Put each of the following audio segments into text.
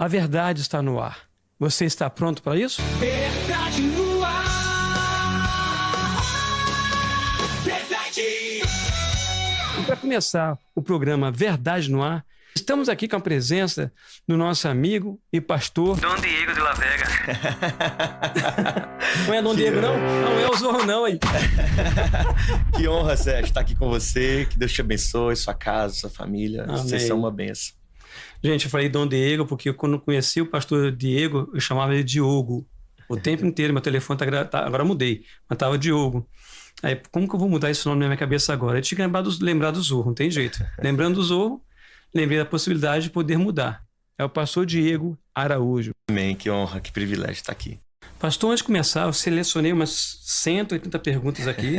A verdade está no ar. Você está pronto para isso? Verdade no ar. Verdade. E para começar o programa Verdade no Ar, estamos aqui com a presença do nosso amigo e pastor Dom Diego de la Vega. Não é Dom Diego, não? Não é o Zorro, não, aí. Que honra, Sérgio, estar aqui com você. Que Deus te abençoe, sua casa, sua família. Amém. Vocês são uma bênção. Gente, eu falei Dom Diego porque quando eu conheci o pastor Diego, eu chamava ele de Diogo. O tempo inteiro, meu telefone agora eu mudei, mas estava Diogo. Aí, como que eu vou mudar esse nome na minha cabeça agora? Eu tinha que lembrar do Zorro, não tem jeito. Lembrando do Zorro, lembrei da possibilidade de poder mudar. É o pastor Diego Araújo. Amém, que honra, que privilégio estar aqui. Pastor, antes de começar, eu selecionei umas 180 perguntas aqui.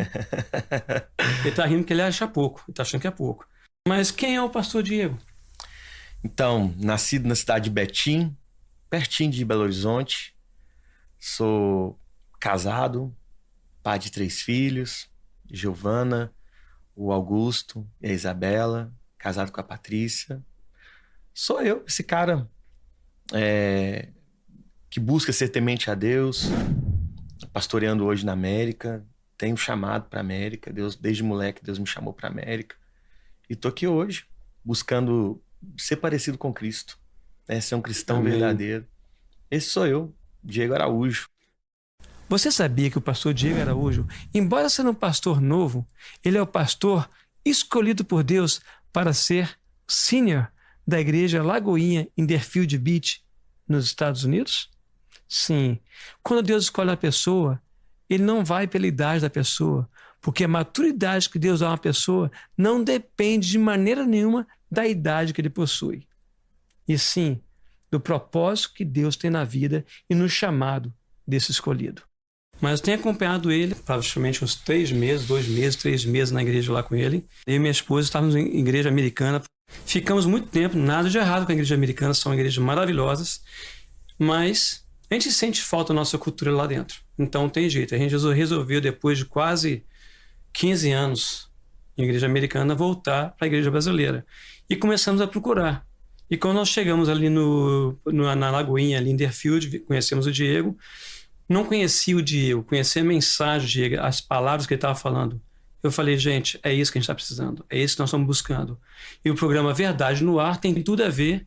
Ele tá rindo porque ele acha pouco, ele tá achando que é pouco. Mas quem é o pastor Diego? Então, nascido na cidade de Betim, pertinho de Belo Horizonte. Sou casado, pai de 3 filhos, Giovana, o Augusto e a Isabela, casado com a Patrícia. Sou eu, esse cara que busca ser temente a Deus, pastoreando hoje na América. Tenho chamado para a América, desde moleque Deus me chamou para a América. E tô aqui hoje, buscando ser parecido com Cristo, né? Ser um cristão Amém. verdadeiro. Esse sou eu, Diego Araújo. Você sabia que o pastor Diego Araújo, embora sendo um pastor novo, ele é o pastor escolhido por Deus para ser sênior da igreja Lagoinha em Deerfield Beach, nos Estados Unidos? Sim. Quando Deus escolhe uma pessoa, ele não vai pela idade da pessoa, porque a maturidade que Deus dá a uma pessoa não depende de maneira nenhuma da idade que ele possui. E sim, do propósito que Deus tem na vida e no chamado desse escolhido. Mas eu tenho acompanhado ele, praticamente uns 3 meses, 2 meses, 3 meses na igreja lá com ele. Eu e minha esposa estávamos em igreja americana. Ficamos muito tempo, nada de errado com a igreja americana, são igrejas maravilhosas, mas a gente sente falta da nossa cultura lá dentro. Então tem jeito, a gente resolveu, depois de quase 15 anos em igreja americana, voltar para a igreja brasileira. E começamos a procurar. E quando nós chegamos ali na Lagoinha, ali em Deerfield, conhecemos o Diego. Não conhecia o Diego, conhecia a mensagem do Diego, as palavras que ele estava falando. Eu falei, gente, é isso que a gente está precisando, é isso que nós estamos buscando. E o programa Verdade no Ar tem tudo a ver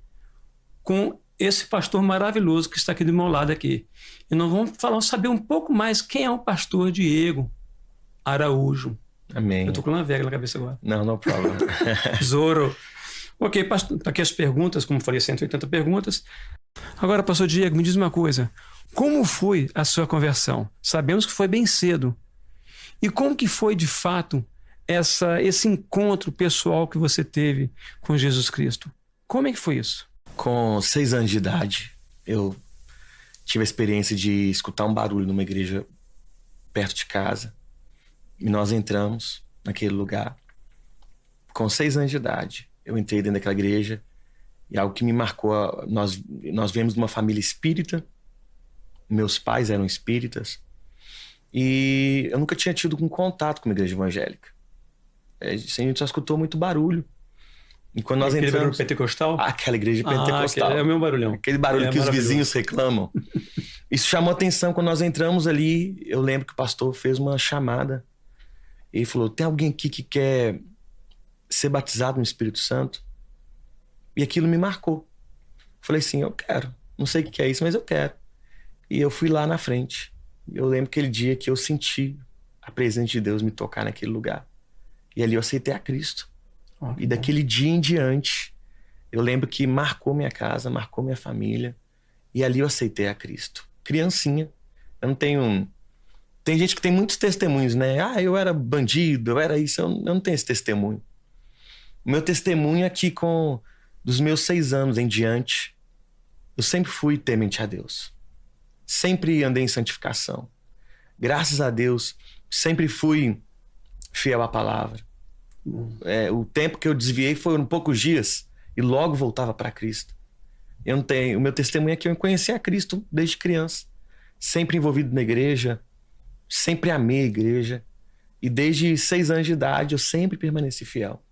com esse pastor maravilhoso que está aqui do meu lado aqui. E nós vamos saber um pouco mais quem é o pastor Diego Araújo. Amém. Eu estou com uma vega na cabeça agora. Não problema. Zorro. Ok, pastor, tá aqui as perguntas, como falei, 180 perguntas. Agora, pastor Diego, me diz uma coisa. Como foi a sua conversão? Sabemos que foi bem cedo. E como que foi, de fato, esse encontro pessoal que você teve com Jesus Cristo? Como é que foi isso? Com 6 anos de idade, eu tive a experiência de escutar um barulho numa igreja perto de casa. E nós entramos naquele lugar. Com 6 anos de idade, eu entrei dentro daquela igreja. E algo que me marcou, nós viemos de uma família espírita. Meus pais eram espíritas. E eu nunca tinha tido um contato com uma igreja evangélica. A gente só escutou muito barulho. E quando nós Aquele entramos... barulho pentecostal? Aquela igreja pentecostal. É o meu barulhão. Aquele barulho que os vizinhos reclamam. Isso chamou atenção. Quando nós entramos ali, eu lembro que o pastor fez uma chamada. Ele falou, tem alguém aqui que quer ser batizado no Espírito Santo? E aquilo me marcou. Falei assim, eu quero. Não sei o que é isso, mas eu quero. E eu fui lá na frente. Eu lembro aquele dia que eu senti a presença de Deus me tocar naquele lugar. E ali eu aceitei a Cristo. E daquele dia em diante, eu lembro que marcou minha casa, marcou minha família. E ali eu aceitei a Cristo. Criancinha. Eu não tenho... Tem gente que tem muitos testemunhos, né? Eu era bandido, eu era isso. Eu não tenho esse testemunho. O meu testemunho é que dos meus 6 anos em diante, eu sempre fui temente a Deus. Sempre andei em santificação. Graças a Deus, sempre fui fiel à palavra. O tempo que eu desviei foram poucos dias e logo voltava para Cristo. O meu testemunho é que eu conheci a Cristo desde criança. Sempre envolvido na igreja, sempre amei a igreja. E desde 6 anos de idade eu sempre permaneci fiel.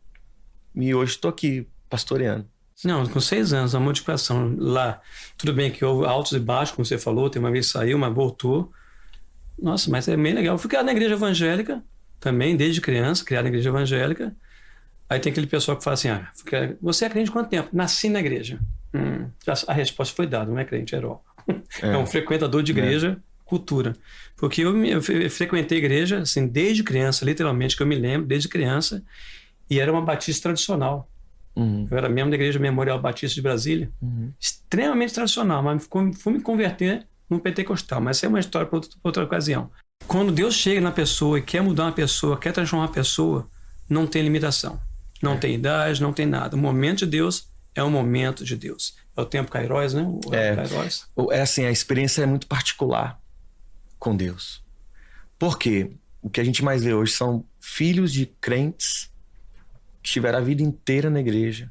E hoje estou aqui pastoreando. Não, com 6 anos, a multiplicação lá. Tudo bem que houve altos e baixos, como você falou, tem uma vez saiu, mas voltou. Nossa, mas é bem legal. Eu fui criado na igreja evangélica também, desde criança, criado na igreja evangélica. Aí tem aquele pessoal que fala assim, você é crente há quanto tempo? Nasci na igreja. A resposta foi dada, não é crente, é herói. É um frequentador de igreja, cultura. Porque eu frequentei a igreja, assim, desde criança, literalmente, que eu me lembro, desde criança, e era uma batista tradicional. Eu era membro da Igreja Memorial Batista de Brasília, extremamente tradicional, mas fui me converter no pentecostal, mas essa é uma história para outra ocasião. Quando Deus chega na pessoa e quer mudar uma pessoa, quer transformar uma pessoa, não tem limitação, não tem idade, não tem nada. O momento de Deus é o momento de Deus. É o tempo Kairos, né? Kairos. É assim, a experiência é muito particular com Deus. Por quê? O que a gente mais vê hoje são filhos de crentes que estiveram a vida inteira na igreja,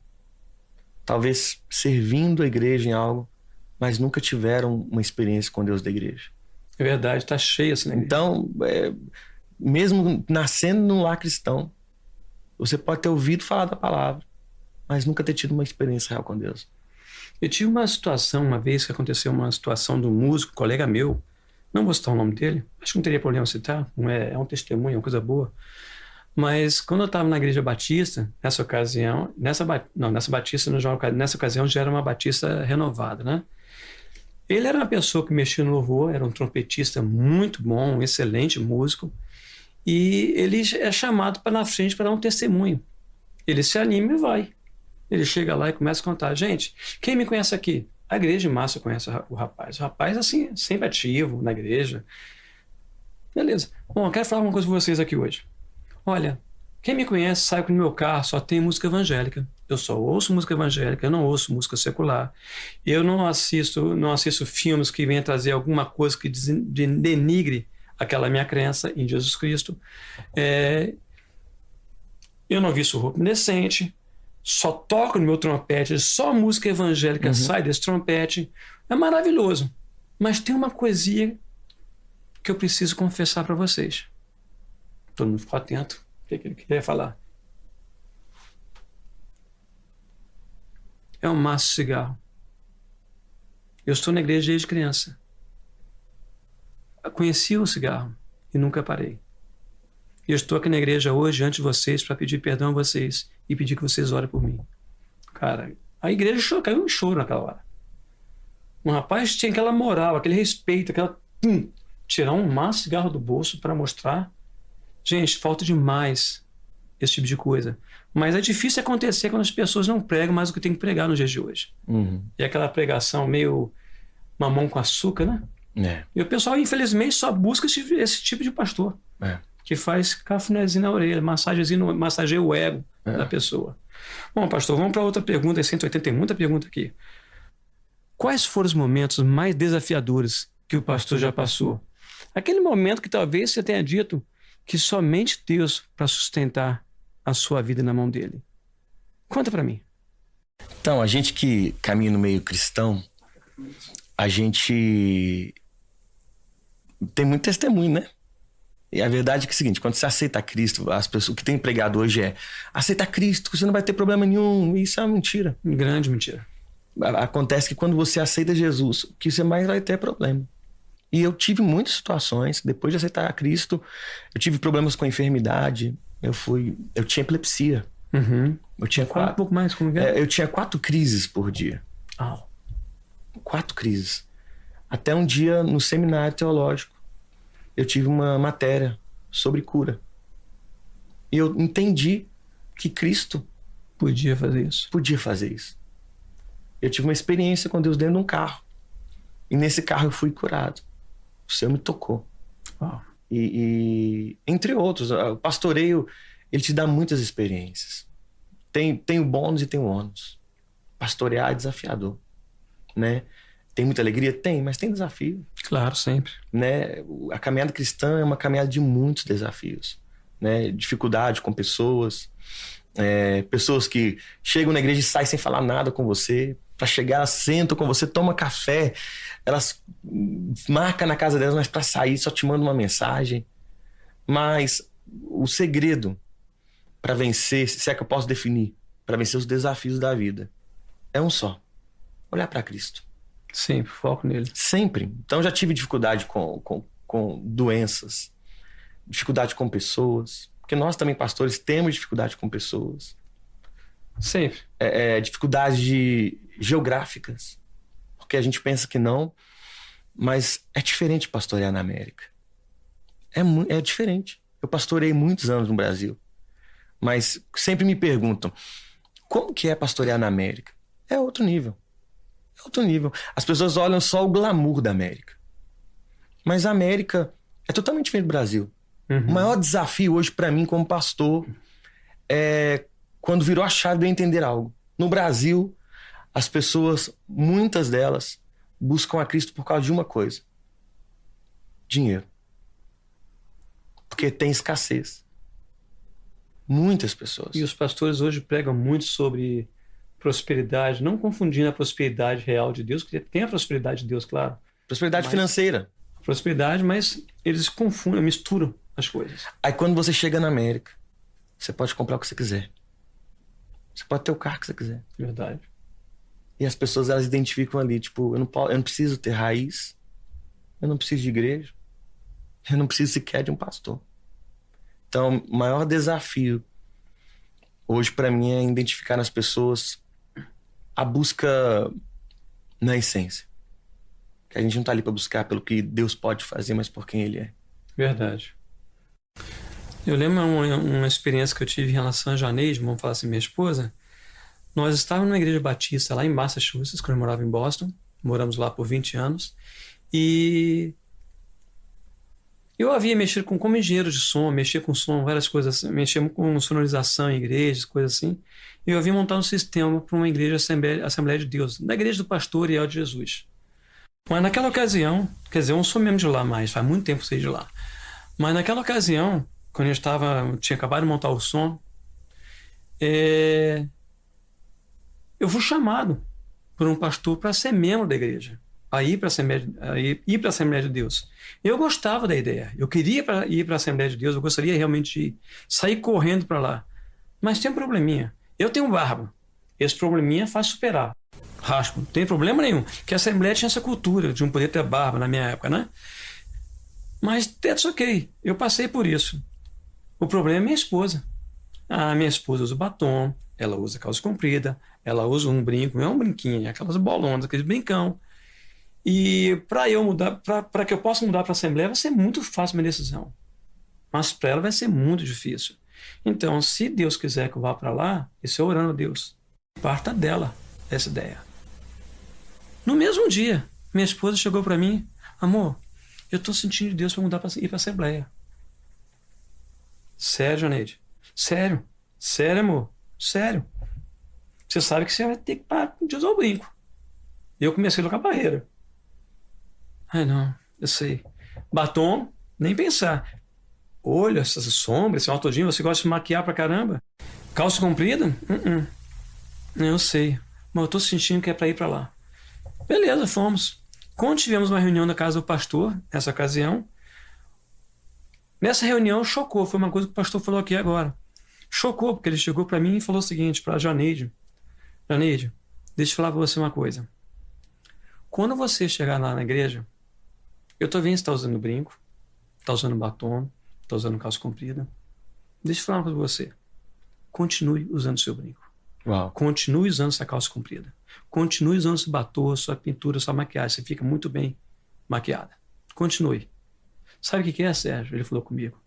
talvez servindo a igreja em algo, mas nunca tiveram uma experiência com Deus da igreja. É verdade, está cheio assim na igreja. Então, mesmo nascendo num lar cristão, você pode ter ouvido falar da palavra, mas nunca ter tido uma experiência real com Deus. Eu tive uma situação, uma vez que aconteceu uma situação de um músico, colega meu, não vou citar o nome dele, acho que não teria problema citar, é um testemunho, é uma coisa boa. Mas quando eu estava na igreja batista, nessa ocasião, nessa ocasião já era uma batista renovada, né? Ele era uma pessoa que mexia no louvor, era um trompetista muito bom, um excelente músico, e ele é chamado para na frente para dar um testemunho. Ele se anima e vai. Ele chega lá e começa a contar. Gente, quem me conhece aqui? A igreja de massa conhece o rapaz. O rapaz, assim, sempre ativo na igreja. Beleza. Bom, eu quero falar uma coisa com vocês aqui hoje. Olha, quem me conhece sabe que no meu carro só tem música evangélica. Eu só ouço música evangélica, eu não ouço música secular. Eu não assisto filmes que venham trazer alguma coisa que denigre aquela minha crença em Jesus Cristo. Eu não visto roupa indecente, só toco no meu trompete, só música evangélica sai desse trompete. É maravilhoso. Mas tem uma coisinha que eu preciso confessar para vocês. Todo mundo ficou atento. O que ele queria falar? É um maço de cigarro. Eu estou na igreja desde criança. Eu conheci o cigarro e nunca parei. Eu estou aqui na igreja hoje, diante de vocês, para pedir perdão a vocês e pedir que vocês orem por mim. Cara, a igreja caiu em choro naquela hora. Um rapaz tinha aquela moral, aquele respeito, tirar um maço de cigarro do bolso para mostrar. Gente, falta demais esse tipo de coisa. Mas é difícil acontecer quando as pessoas não pregam mais o que tem que pregar nos dias de hoje. E aquela pregação meio mamão com açúcar, né? E o pessoal, infelizmente, só busca esse tipo de pastor. Que faz cafunézinho na orelha, massageia o ego da pessoa. Bom, pastor, vamos para outra pergunta. 180 tem muita pergunta aqui. Quais foram os momentos mais desafiadores que o pastor já passou? Aquele momento que talvez você tenha dito que somente Deus para sustentar a sua vida na mão dele. Conta para mim. Então, a gente que caminha no meio cristão, a gente tem muito testemunho, né? E a verdade é que é o seguinte, quando você aceita Cristo, as pessoas, o que tem pregado hoje é aceita Cristo, você não vai ter problema nenhum. Isso é uma mentira. Grande mentira. Acontece que quando você aceita Jesus, o que você mais vai ter é problema. E eu tive muitas situações, depois de aceitar Cristo, eu tive problemas com a enfermidade, eu tinha epilepsia. Eu tinha Fala um pouco mais, como é? Eu tinha 4 crises por dia. 4 crises. Até um dia, no seminário teológico, eu tive uma matéria sobre cura. E eu entendi que Cristo podia fazer isso. Eu tive uma experiência com Deus dentro de um carro. E nesse carro eu fui curado. O Senhor me tocou. E entre outros, o pastoreio, ele te dá muitas experiências. Tem o bônus e tem o ônus. Pastorear é desafiador, né? Tem muita alegria? Tem, mas tem desafio. Claro, sempre. Né? A caminhada cristã é uma caminhada de muitos desafios, né? Dificuldade com pessoas, pessoas que chegam na igreja e saem sem falar nada com você. Para chegar, elas sentam com você, tomam café, elas marcam na casa delas, mas para sair só te mandam uma mensagem. Mas o segredo para vencer, se é que eu posso definir, para vencer os desafios da vida, é um só. Olhar para Cristo. Sim, foco nele. Sempre. Então já tive dificuldade com doenças, dificuldade com pessoas, porque nós também, pastores, temos dificuldade com pessoas. Sempre. Dificuldades geográficas, porque a gente pensa que não, mas é diferente pastorear na América. É diferente. Eu pastorei muitos anos no Brasil, mas sempre me perguntam, como que é pastorear na América? É outro nível. É outro nível. As pessoas olham só o glamour da América. Mas a América é totalmente diferente do Brasil. O maior desafio hoje para mim como pastor é quando virou a chave de eu entender algo. No Brasil, as pessoas, muitas delas, buscam a Cristo por causa de uma coisa: dinheiro. Porque tem escassez. Muitas pessoas. E os pastores hoje pregam muito sobre prosperidade, não confundindo a prosperidade real de Deus, porque tem a prosperidade de Deus, claro. Prosperidade financeira. A prosperidade, mas eles confundem, misturam as coisas. Aí quando você chega na América, você pode comprar o que você quiser. Você pode ter o carro que você quiser. Verdade. E as pessoas, elas identificam ali, tipo, eu não preciso ter raiz, eu não preciso de igreja, eu não preciso sequer de um pastor. Então, o maior desafio hoje para mim é identificar nas pessoas a busca na essência. Que a gente não tá ali para buscar pelo que Deus pode fazer, mas por quem Ele é. Verdade. Eu lembro uma experiência que eu tive em relação a Janeide, vamos falar assim, minha esposa. Nós estávamos numa igreja batista lá em Massachusetts, quando eu morava em Boston. Moramos lá por 20 anos. E eu havia mexido como engenheiro de som, mexia com som, várias coisas assim, mexia com sonorização em igrejas, coisas assim. E eu havia montado um sistema para uma igreja Assembleia de Deus, da igreja do pastor Iel de Jesus. Mas naquela ocasião, quer dizer, eu não sou mesmo de lá mais, faz muito tempo que eu saí de lá. Mas naquela ocasião, quando eu tinha acabado de montar o som, eu fui chamado por um pastor para ser membro da igreja, a ir para a Assembleia de Deus. Eu gostava da ideia, eu queria ir para a Assembleia de Deus, eu gostaria realmente de sair correndo para lá. Mas tem um probleminha, eu tenho barba, esse probleminha faz superar. Raspo, não tem problema nenhum, que a Assembleia tinha essa cultura de não poder ter barba na minha época, né? Mas that's ok, eu passei por isso. O problema é minha esposa. A minha esposa usa batom, ela usa calça comprida, ela usa um brinco, não é um brinquinho, é aquelas bolonas, aqueles brincão. E para eu mudar, para que eu possa mudar para a Assembleia, vai ser muito fácil a minha decisão. Mas para ela vai ser muito difícil. Então, se Deus quiser que eu vá para lá, isso é orando a Deus. Parta dela essa ideia. No mesmo dia, minha esposa chegou para mim: amor, eu estou sentindo de Deus para mudar para ir para a Assembleia. Sério, Janeide? Sério? Sério, amor? Sério? Você sabe que você vai ter que parar de usar o brinco. E eu comecei a colocar barreira. Ai, não, eu sei. Batom, nem pensar. Olho, essas sombras, esse autodinho, você gosta de se maquiar pra caramba? Calça comprida? Eu sei, mas eu tô sentindo que é pra ir pra lá. Beleza, fomos. Quando tivemos uma reunião na casa do pastor, nessa ocasião, nessa reunião chocou, foi uma coisa que o pastor falou aqui agora. Chocou, porque ele chegou para mim e falou o seguinte, para Janeide: Janeide, deixa eu falar para você uma coisa. Quando você chegar lá na igreja, eu tô vendo que você tá usando brinco, tá usando batom, tá usando calça comprida. Deixa eu falar uma coisa para você. Continue usando seu brinco. Uau. Continue usando essa calça comprida. Continue usando seu batom, sua pintura, sua maquiagem. Você fica muito bem maquiada. Continue. Sabe o que é, Sérgio? Ele falou comigo.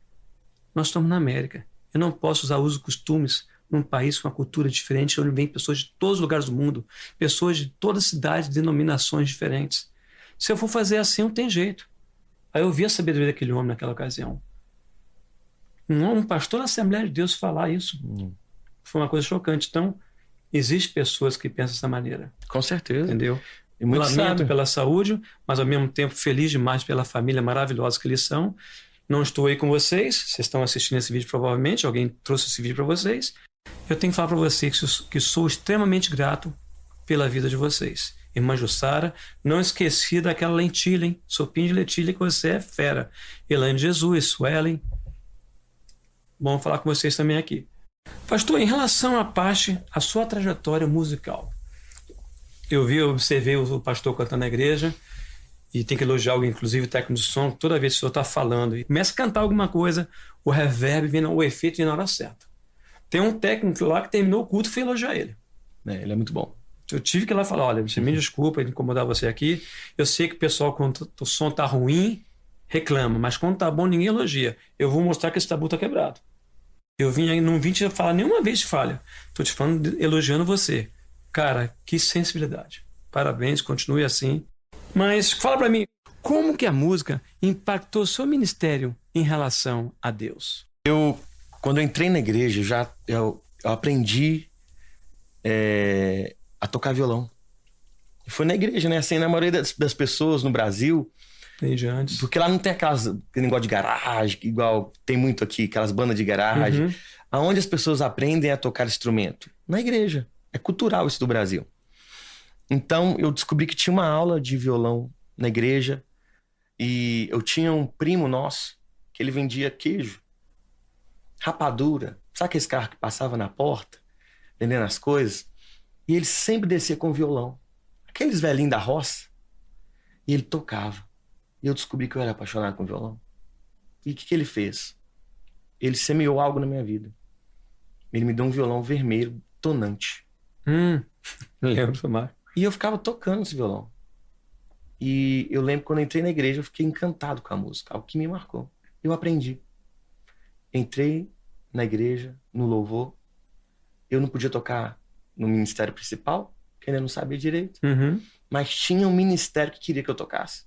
Nós estamos na América. Eu não posso usar usos e costumes num país com uma cultura diferente, onde vem pessoas de todos os lugares do mundo, pessoas de todas as cidades, denominações diferentes. Se eu for fazer assim, não tem jeito. Aí eu vi a sabedoria daquele homem naquela ocasião. Um pastor da Assembleia de Deus falar isso. Foi uma coisa chocante. Então, existem pessoas que pensam dessa maneira. Com certeza. Entendeu? E muito Lamento sábio. pela saúde, mas ao mesmo tempo feliz demais pela família maravilhosa que eles são. Não estou aí com vocês, vocês estão assistindo esse vídeo provavelmente, alguém trouxe esse vídeo para vocês. Eu tenho que falar para vocês que sou extremamente grato pela vida de vocês. Irmã Jussara, não esqueci daquela lentilha, hein? Sopinha de lentilha, que você é fera. Elaine Jesus, Suelen. Bom falar com vocês também aqui. Pastor, em relação à parte, a sua trajetória musical, Eu observei o pastor cantando na igreja e tem que elogiar alguém, inclusive o técnico de som, toda vez que o senhor está falando e começa a cantar alguma coisa, o reverb vem, o efeito vem na hora certa. Tem um técnico lá que terminou o culto e foi elogiar ele. Ele é muito bom. Eu tive que ir lá falar, olha, você me desculpa de incomodar você aqui, eu sei que o pessoal, quando o som tá ruim, reclama, mas quando tá bom, ninguém elogia. Eu vou mostrar que esse tabu tá quebrado. Não vim te falar nenhuma vez de falha. Tô te falando, elogiando você. Cara, que sensibilidade. Parabéns, continue assim. Mas fala pra mim, como que a música impactou seu ministério em relação a Deus? Quando eu entrei na igreja, eu aprendi a tocar violão. E foi na igreja, né? Assim, na maioria das pessoas no Brasil, Desde antes. porque lá não tem aquele negócio de garagem, igual tem muito aqui, aquelas bandas de garagem. Uhum. Aonde as pessoas aprendem a tocar instrumento? Na igreja. É cultural isso do Brasil. Então, eu descobri que tinha uma aula de violão na igreja e eu tinha um primo nosso que ele vendia queijo, rapadura. Sabe aqueles carros que passavam na porta, vendendo as coisas? E ele sempre descia com violão. Aqueles velhinhos da roça. E ele tocava. E eu descobri que eu era apaixonado com violão. E o que ele fez? Ele semeou algo na minha vida. Ele me deu um violão vermelho, tonante. Lembro, Marco. E eu ficava tocando esse violão. E eu lembro que quando eu entrei na igreja, eu fiquei encantado com a música. Algo que me marcou. Eu aprendi. Entrei na igreja, no louvor. Eu não podia tocar no ministério principal, que ainda não sabia direito. Uhum. Mas tinha um ministério que queria que eu tocasse.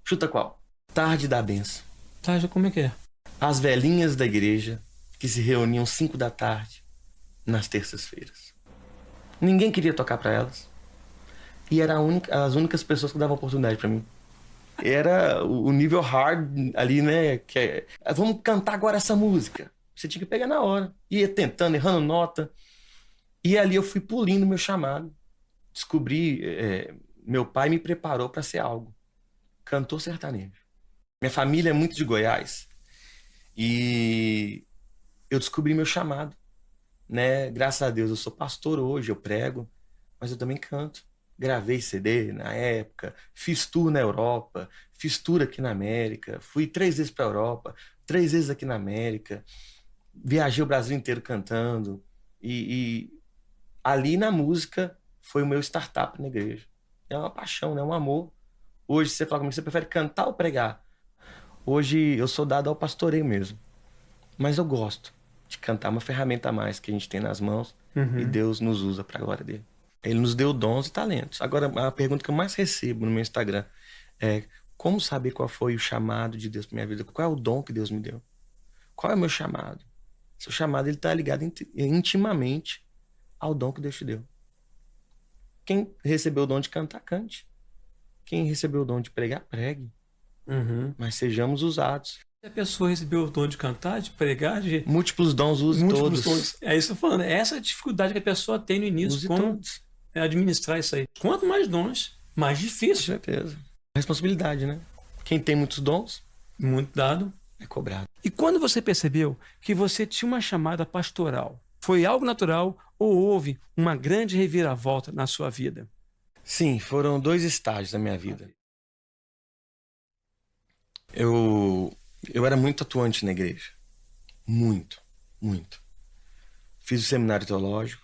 Chuta qual? Tarde da Benção. Tá, já como é que é? As velhinhas da igreja que se reuniam 5 da tarde nas terças-feiras. Ninguém queria tocar para elas. E eram as únicas pessoas que davam oportunidade para mim. Era o nível hard ali, né? Que vamos cantar agora essa música. Você tinha que pegar na hora. Ia tentando, errando nota. E ali eu fui pulindo meu chamado. Descobri, meu pai me preparou para ser algo. Cantor sertanejo. Minha família é muito de Goiás. E eu descobri meu chamado, né? Graças a Deus eu sou pastor hoje, eu prego, mas eu também canto. Gravei CD na época, fiz tour na Europa, fiz tour aqui na América, fui 3 vezes para a Europa, 3 vezes aqui na América, viajei o Brasil inteiro cantando e ali na música foi o meu startup na igreja. É uma paixão, né? Um amor. Hoje você fala comigo, você prefere cantar ou pregar? Hoje eu sou dado ao pastoreio mesmo, mas eu gosto de cantar, uma ferramenta a mais que a gente tem nas mãos e Deus nos usa para a glória dele. Ele nos deu dons e talentos. Agora, a pergunta que eu mais recebo no meu Instagram é como saber qual foi o chamado de Deus para minha vida? Qual é o dom que Deus me deu? Qual é o meu chamado? Seu chamado está ligado intimamente ao dom que Deus te deu. Quem recebeu o dom de cantar, cante. Quem recebeu o dom de pregar, pregue. Mas sejamos usados. Se a pessoa recebeu o dom de cantar, de pregar, de Múltiplos dons, use múltiplos todos. dons. É isso que eu tô falando. Essa é a dificuldade que a pessoa tem no início. Use Como todos. administrar isso aí. Quanto mais dons, mais Com difícil. certeza. Responsabilidade, né? Quem tem muitos dons Muito dado. é cobrado. E quando você percebeu que você tinha uma chamada pastoral, foi algo natural ou houve uma grande reviravolta na sua vida? Sim, foram 2 estágios da minha vida. Eu era muito atuante na igreja. Muito, muito. Fiz o seminário teológico.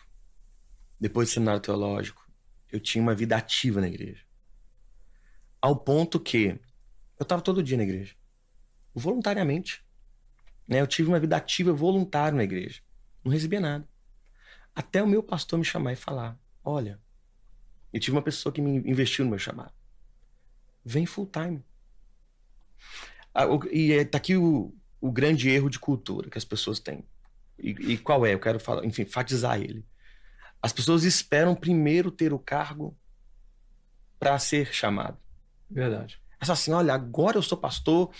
Depois do seminário teológico, eu tinha uma vida ativa na igreja. Ao ponto que eu estava todo dia na igreja. Voluntariamente. Né? Eu tive uma vida ativa voluntária na igreja. Não recebia nada. Até o meu pastor me chamar e falar, olha, eu tive uma pessoa que me investiu no meu chamado. Vem full time. E tá aqui o grande erro de cultura que as pessoas têm. E qual é? Eu quero falar, enfim, enfatizar ele. As pessoas esperam primeiro ter o cargo para ser chamado. Verdade. Elas assim, olha, agora eu sou pastor.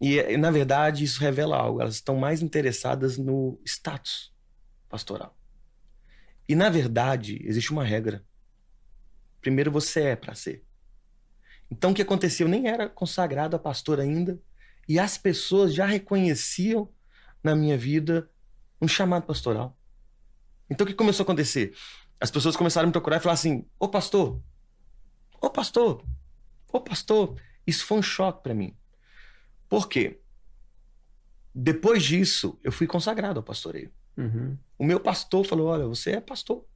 E na verdade isso revela algo. Elas estão mais interessadas no status pastoral. E na verdade existe uma regra. Primeiro você é para ser. Então o que aconteceu? Eu nem era consagrado a pastor ainda. E as pessoas já reconheciam na minha vida um chamado pastoral. Então o que começou a acontecer? As pessoas começaram a me procurar e falar assim: ô pastor, ô pastor, ô pastor. Isso foi um choque para mim. Por quê? Depois disso, eu fui consagrado ao pastoreio. Uhum. O meu pastor falou: olha, você é pastor.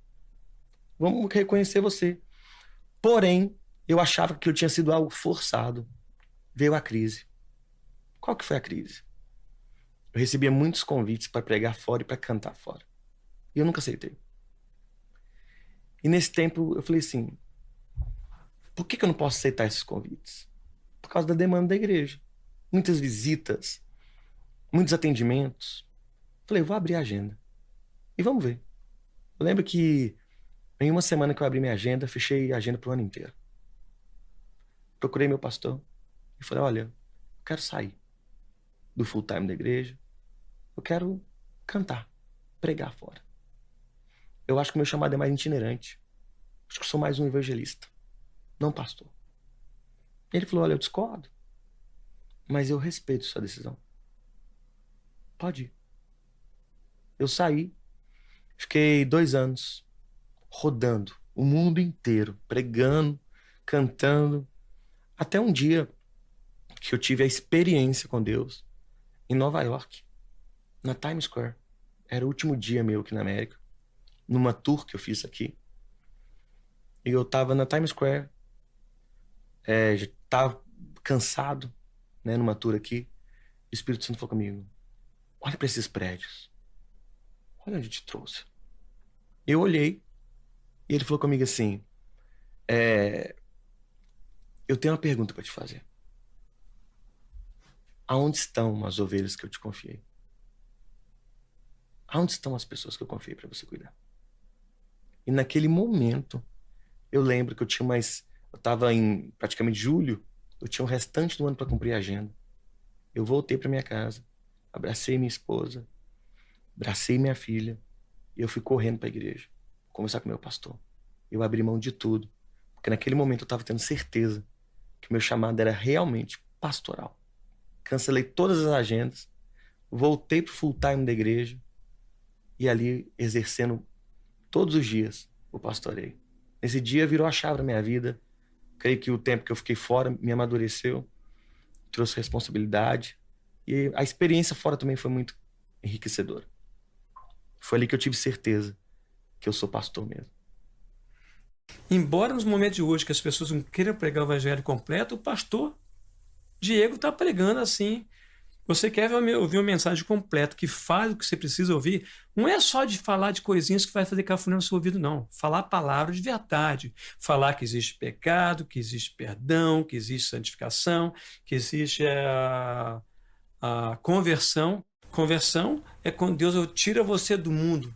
Vamos reconhecer você. Porém, eu achava que aquilo tinha sido algo forçado. Veio a crise. Qual que foi a crise? Eu recebia muitos convites para pregar fora e para cantar fora. E eu nunca aceitei. E nesse tempo eu falei assim: por que eu não posso aceitar esses convites? Por causa da demanda da igreja. Muitas visitas, muitos atendimentos. Falei, eu vou abrir a agenda. E vamos ver. Eu lembro que em uma semana que eu abri minha agenda, fechei a agenda pro ano inteiro. Procurei meu pastor e falei: olha, eu quero sair do full time da igreja. Eu quero cantar, pregar fora. Eu acho que o meu chamado é mais itinerante. Acho que eu sou mais um evangelista, não pastor. Ele falou: olha, eu discordo, mas eu respeito sua decisão. Pode ir. Eu saí, fiquei 2 anos rodando o mundo inteiro, pregando, cantando, até um dia que eu tive a experiência com Deus em Nova York, na Times Square. Era o último dia meu aqui na América, numa tour que eu fiz aqui. E eu tava na Times Square, já tava cansado, né, numa tour aqui. O Espírito Santo falou comigo: olha para esses prédios. Olha onde eu te trouxe. Eu olhei e ele falou comigo assim: eu tenho uma pergunta para te fazer. Aonde estão as ovelhas que eu te confiei? Aonde estão as pessoas que eu confiei para você cuidar? E naquele momento, eu lembro que eu tava em praticamente julho, eu tinha o restante do ano para cumprir a agenda. Eu voltei para minha casa, abracei minha esposa, abracei minha filha, e eu fui correndo para a igreja, conversar com meu pastor. Eu abri mão de tudo, porque naquele momento eu estava tendo certeza que o meu chamado era realmente pastoral. Cancelei todas as agendas, voltei pro full time da igreja e ali exercendo todos os dias o pastoreio. Nesse dia virou a chave da minha vida. Creio que o tempo que eu fiquei fora me amadureceu, trouxe responsabilidade, e a experiência fora também foi muito enriquecedora. Foi ali que eu tive certeza que eu sou pastor mesmo. Embora nos momentos de hoje que as pessoas não queiram pregar o evangelho completo, o pastor Diego está pregando assim. Você quer ouvir uma mensagem completa que faz o que você precisa ouvir? Não é só de falar de coisinhas que vai fazer cafuné no seu ouvido, não. Falar palavras de verdade. Falar que existe pecado, que existe perdão, que existe santificação, que existe a conversão. Conversão é quando Deus tira você do mundo.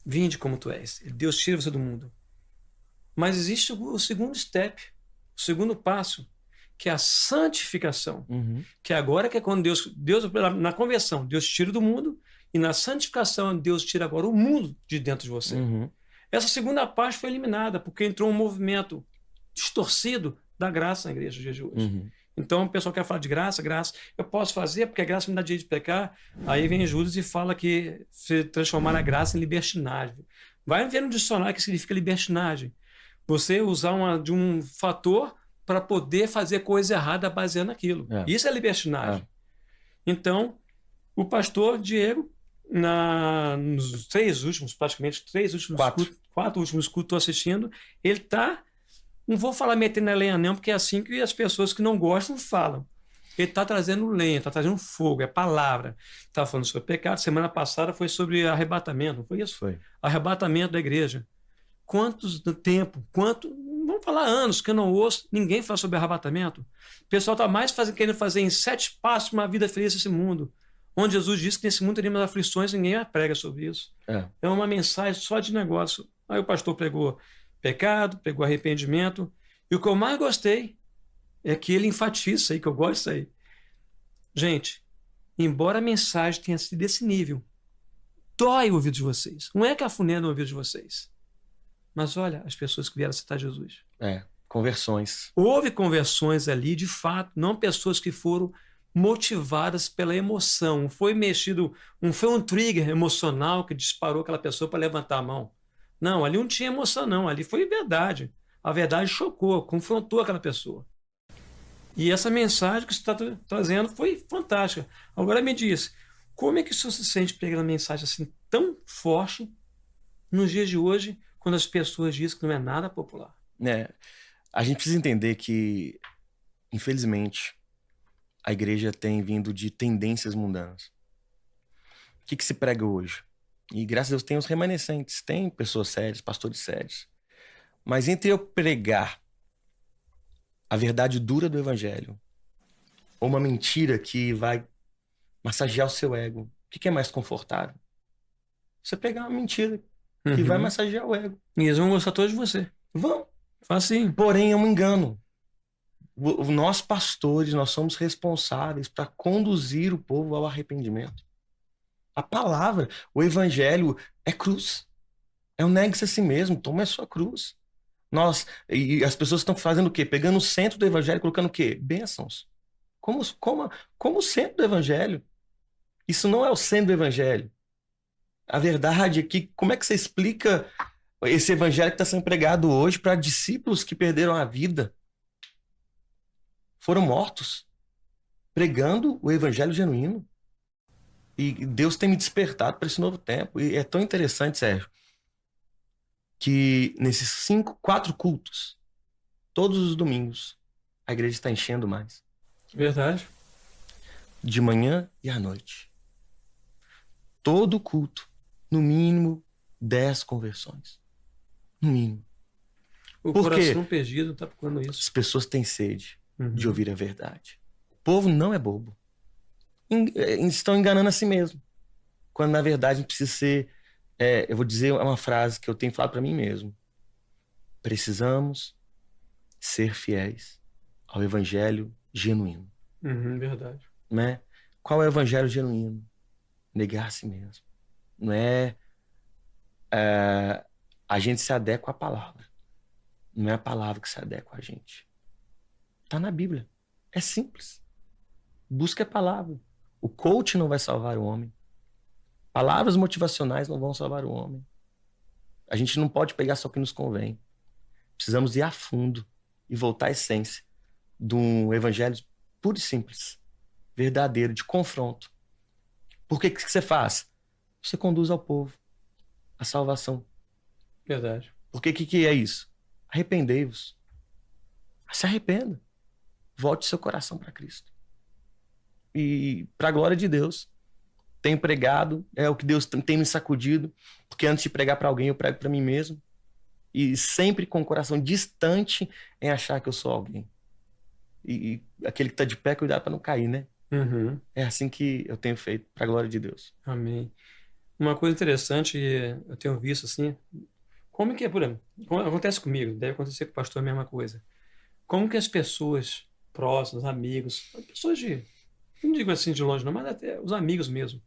Vinde como tu és. Deus tira você do mundo. Mas existe o segundo step, o segundo passo, que é a santificação. Que agora que é quando Deus, na conversão, Deus tira do mundo, e na santificação, Deus tira agora o mundo de dentro de você. Essa segunda parte foi eliminada, porque entrou um movimento distorcido da graça na igreja dos dias de hoje. Então o pessoal quer falar de graça, eu posso fazer porque a graça me dá direito de pecar. Aí vem Judas e fala que se transformar a graça em libertinagem. Vai ver no dicionário que significa libertinagem. Você usar de um fator para poder fazer coisa errada baseando naquilo. Isso é libertinagem. Então, o pastor Diego, nos 3 últimos, praticamente 4 últimos cultos estou assistindo, ele está, não vou falar metendo a lenha não, porque é assim que as pessoas que não gostam falam. Ele está trazendo lenha, está trazendo fogo, é palavra. Estava falando sobre pecado, semana passada foi sobre arrebatamento, não foi isso? Foi. Arrebatamento da igreja. Vamos falar anos que eu não ouço ninguém falar sobre arrebatamento. O pessoal está mais querendo fazer em 7 passos uma vida feliz nesse mundo, onde Jesus disse que nesse mundo teríamos aflições, ninguém prega sobre isso. É uma mensagem só de negócio. Aí o pastor pregou pecado, pregou arrependimento, e o que eu mais gostei é que ele enfatiza isso aí, que eu gosto disso aí. Gente, embora a mensagem tenha sido desse nível, dói o ouvido de vocês. Não é cafuné no ouvido de vocês. Mas olha as pessoas que vieram aceitar Jesus. Conversões. Houve conversões ali, de fato, não pessoas que foram motivadas pela emoção. Não foi um trigger emocional que disparou aquela pessoa para levantar a mão. Não, ali não tinha emoção, não. Ali foi verdade. A verdade chocou, confrontou aquela pessoa. E essa mensagem que você está trazendo foi fantástica. Agora me diz, como é que o senhor se sente pregando uma mensagem assim tão forte nos dias de hoje, quando as pessoas dizem que não é nada popular? Né? A gente precisa entender que, infelizmente, a igreja tem vindo de tendências mundanas. O que se prega hoje? E graças a Deus tem os remanescentes, tem pessoas sérias, pastores sérios. Mas entre eu pregar a verdade dura do evangelho ou uma mentira que vai massagear o seu ego, o que é mais confortável? Você pegar uma mentira que vai massagear o ego. E eles vão gostar todos de você. Vão. Faz assim. Porém, é um engano. Nós, pastores, nós somos responsáveis para conduzir o povo ao arrependimento. A palavra, o evangelho é cruz. É um negue-se a si mesmo, toma a sua cruz. E as pessoas estão fazendo o quê? Pegando o centro do evangelho e colocando o quê? Bênçãos. Como o centro do evangelho. Isso não é o centro do evangelho. A verdade é que, como é que você explica esse evangelho que está sendo pregado hoje para discípulos que perderam a vida? Foram mortos pregando o evangelho genuíno. E Deus tem me despertado para esse novo tempo. E é tão interessante, Sérgio, que nesses 4 cultos, todos os domingos, a igreja está enchendo mais. Verdade. De manhã e à noite. Todo culto, no mínimo 10 conversões. No mínimo. O Por quê? coração perdido está procurando isso. As pessoas têm sede de ouvir a verdade. O povo não é bobo. Estão enganando a si mesmo. Quando, na verdade, a gente precisa ser... eu vou dizer uma frase que eu tenho falado para mim mesmo. Precisamos ser fiéis ao evangelho genuíno. Verdade. Né? Qual é o evangelho genuíno? Negar a si mesmo. Não é... a gente se adequa à palavra. Não é a palavra que se adequa a gente. Está na Bíblia. É simples. Busca a palavra. O coach não vai salvar o homem. Palavras motivacionais não vão salvar o homem. A gente não pode pegar só o que nos convém. Precisamos ir a fundo e voltar à essência de um evangelho puro e simples, verdadeiro, de confronto. Por que você faz? Você conduz ao povo a salvação. Verdade. Por que é isso? Arrependei-vos. Se arrependa. Volte seu coração para Cristo. E para a glória de Deus. Tenho pregado, é o que Deus tem me sacudido, porque antes de pregar para alguém, eu prego para mim mesmo. E sempre com o coração distante em achar que eu sou alguém. E aquele que está de pé, cuidado para não cair, né? É assim que eu tenho feito, para a glória de Deus. Amém. Uma coisa interessante, eu tenho visto assim, como que é, por exemplo, acontece comigo, deve acontecer com o pastor a mesma coisa. Como que as pessoas próximas, amigos, pessoas não digo assim de longe não, mas até os amigos mesmo,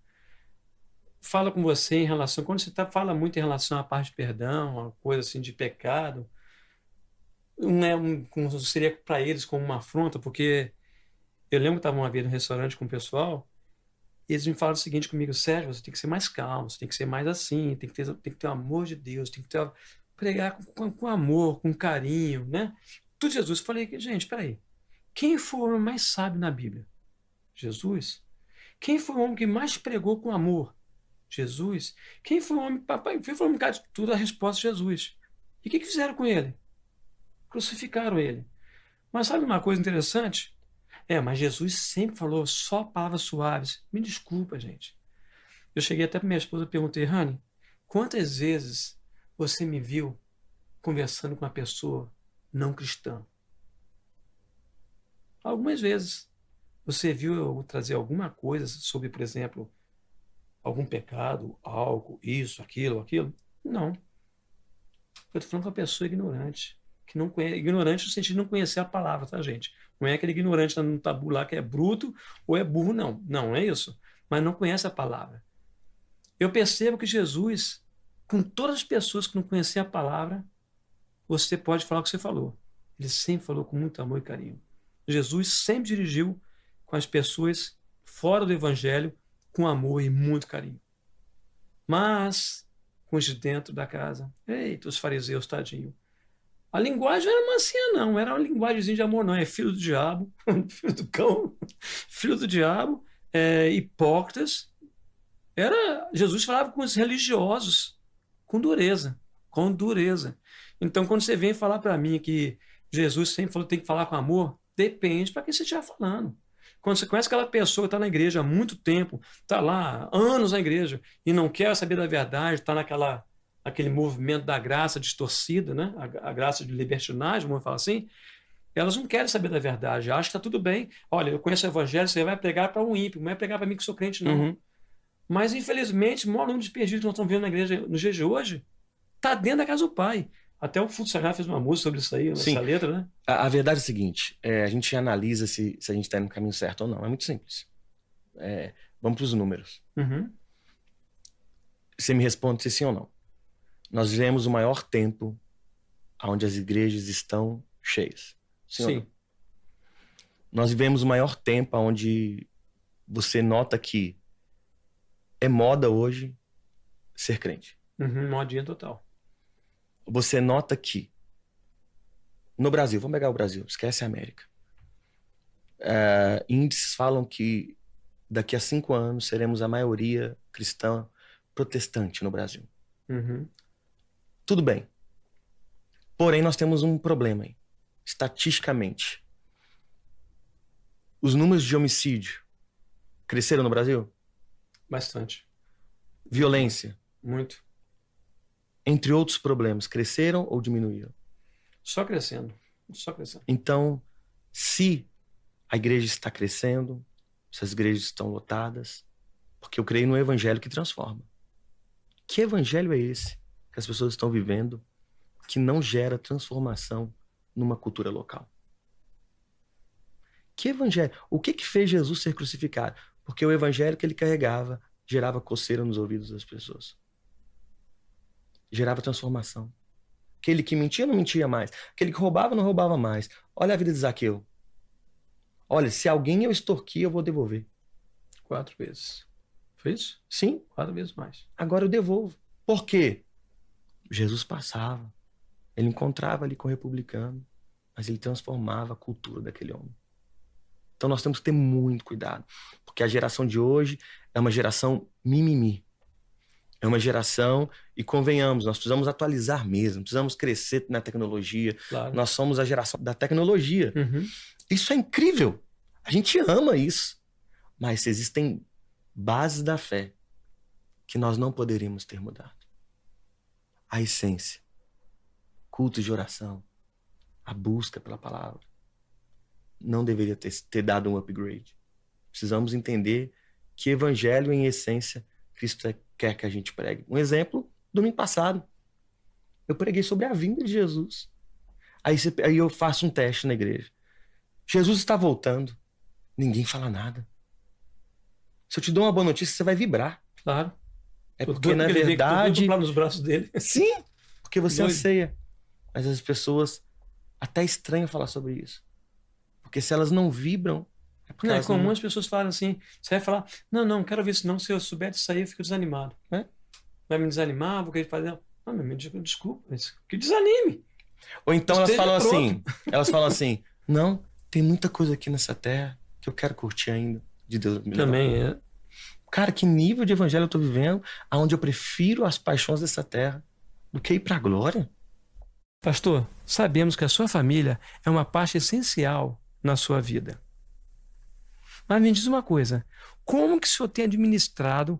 fala com você em relação, quando você fala muito em relação à parte de perdão, a coisa assim de pecado, não é como seria para eles como uma afronta, porque eu lembro que estava uma vez no restaurante com o pessoal, e eles me falaram o seguinte comigo: Sérgio, você tem que ser mais calmo, você tem que ser mais assim, tem que ter o amor de Deus, tem que pregar com amor, com carinho, né? Tudo Jesus. Eu falei, gente, peraí, quem foi o homem mais sábio na Bíblia? Jesus. Quem foi o homem que mais pregou com amor? Jesus. Quem foi o homem, papai, quem foi o homem que de tudo? A resposta: Jesus. E o que fizeram com ele? Crucificaram ele. Mas sabe uma coisa interessante? Mas Jesus sempre falou só palavras suaves. Me desculpa, gente. Eu cheguei até para minha esposa e perguntei: Rani, quantas vezes você me viu conversando com uma pessoa não cristã? Algumas vezes. Você viu eu trazer alguma coisa sobre, por exemplo, algum pecado, álcool, isso, aquilo? Não. Eu estou falando com uma pessoa ignorante, que não conhece, ignorante no sentido de não conhecer a palavra, tá, gente? Não é aquele ignorante no tabu lá que é bruto ou é burro, não. Não é isso. Mas não conhece a palavra. Eu percebo que Jesus, com todas as pessoas que não conheciam a palavra, você pode falar o que você falou. Ele sempre falou com muito amor e carinho. Jesus sempre dirigiu com as pessoas fora do evangelho com amor e muito carinho. Mas, com os de dentro da casa. Eita, os fariseus, tadinho. A linguagem não era mansinha, não. Era uma linguagemzinha de amor, não. É filho do diabo, filho do cão, filho do diabo, hipócritas. Jesus falava com os religiosos com dureza, com dureza. Então, quando você vem falar para mim que Jesus sempre falou que tem que falar com amor, depende para quem você estiver falando. Quando você conhece aquela pessoa que está na igreja há muito tempo, está lá anos na igreja e não quer saber da verdade, está naquele movimento da graça distorcida, né? A graça de libertinagem, vamos falar assim, elas não querem saber da verdade, acham que está tudo bem. Olha, eu conheço o evangelho, você vai pregar para um ímpio, não vai pregar para mim que sou crente, não. Uhum. Mas, infelizmente, o maior número de perdidos que nós estamos vendo na igreja nos dias de hoje está dentro da casa do Pai. Até o Fulton Sagrado fez uma música sobre isso aí, Sim. essa letra, né? A verdade é a seguinte, a gente analisa se a gente está no caminho certo ou não. É muito simples. Vamos para os números. Uhum. Você me responde se sim ou não. Nós vivemos o maior tempo onde as igrejas estão cheias. Sim. Ou não? Nós vivemos o maior tempo onde você nota que é moda hoje ser crente. Uhum, modinha total. Você nota que no Brasil, vamos pegar o Brasil, esquece a América. Índices falam que daqui a 5 anos seremos a maioria cristã protestante no Brasil. Uhum. Tudo bem. Porém, nós temos um problema aí. Estatisticamente, os números de homicídio cresceram no Brasil? Bastante. Violência, Muito. entre outros problemas, cresceram ou diminuíram? Só crescendo. Só crescendo. Então, se a igreja está crescendo, se as igrejas estão lotadas, porque eu creio no evangelho que transforma. Que evangelho é esse que as pessoas estão vivendo que não gera transformação numa cultura local? Que evangelho? O que fez Jesus ser crucificado? Porque o evangelho que ele carregava gerava coceira nos ouvidos das pessoas. Gerava transformação. Aquele que mentia não mentia mais. Aquele que roubava não roubava mais. Olha a vida de Zaqueu. Olha, se alguém eu extorquir, eu vou devolver. 4 vezes. Foi isso? Sim, 4 vezes mais. agora eu devolvo. Por quê? Jesus passava. Ele encontrava ali com o republicano, mas ele transformava a cultura daquele homem. Então nós temos que ter muito cuidado, porque a geração de hoje é uma geração mimimi. É uma geração, e convenhamos, nós precisamos atualizar mesmo, precisamos crescer na tecnologia. Claro. Nós somos a geração da tecnologia. Uhum. Isso é incrível. A gente ama isso. Mas existem bases da fé que nós não poderíamos ter mudado. A essência, cultos de oração, a busca pela palavra, não deveria ter dado um upgrade. Precisamos entender que evangelho, em essência, Cristo quer que a gente pregue. Um exemplo, domingo passado, eu preguei sobre a vinda de Jesus. Aí eu faço um teste na igreja. Jesus está voltando. Ninguém fala nada. Se eu te dou uma boa notícia, você vai vibrar. Claro. É porque, na Ele vê que verdade... tudo nos braços dele. Sim, porque você Doido. anseia. Mas as pessoas até estranham falar sobre isso. Porque se elas não vibram... É porque Não, é elas comum não... as pessoas falarem assim, você vai falar, não quero ver isso não, se eu souber disso aí eu fico desanimado. É? Vai me desanimar, vou querer fazer... Não, meu amigo, desculpa, mas que desanime. Ou então elas Esteja falam pronto. assim, não, tem muita coisa aqui nessa terra que eu quero curtir ainda. De Deus me levar. Também é. Cara, que nível de evangelho eu tô vivendo, aonde eu prefiro as paixões dessa terra do que ir pra glória? Pastor, sabemos que a sua família é uma parte essencial na sua vida. Mas me diz uma coisa, como que o senhor tem administrado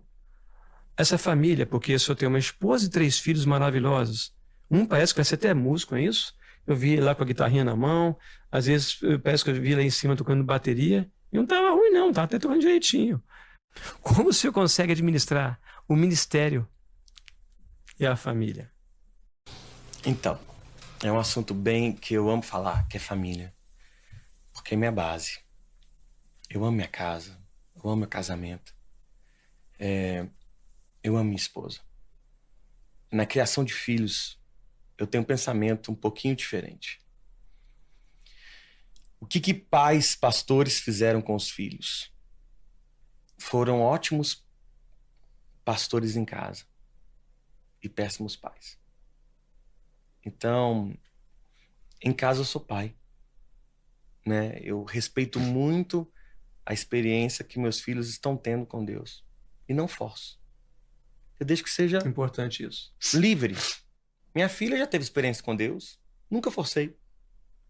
essa família? Porque o senhor tem uma esposa e 3 filhos maravilhosos. Um parece que vai ser até músico, não é isso? Eu vi ele lá com a guitarrinha na mão, às vezes parece que eu vi lá em cima tocando bateria, e não estava ruim não, estava até tocando direitinho. Como o senhor consegue administrar o ministério e a família? Então, é um assunto bem que eu amo falar, que é família. Porque é minha base. Eu amo minha casa, eu amo meu casamento. Eu amo minha esposa. Na criação de filhos, eu tenho um pensamento um pouquinho diferente. O que pais, pastores fizeram com os filhos? Foram ótimos pastores em casa. e péssimos pais. Então, em casa eu sou pai, né? Eu respeito muito a experiência que meus filhos estão tendo com Deus e não forço. Eu deixo que seja Importante isso. livre. Minha filha já teve experiência com Deus, nunca forcei.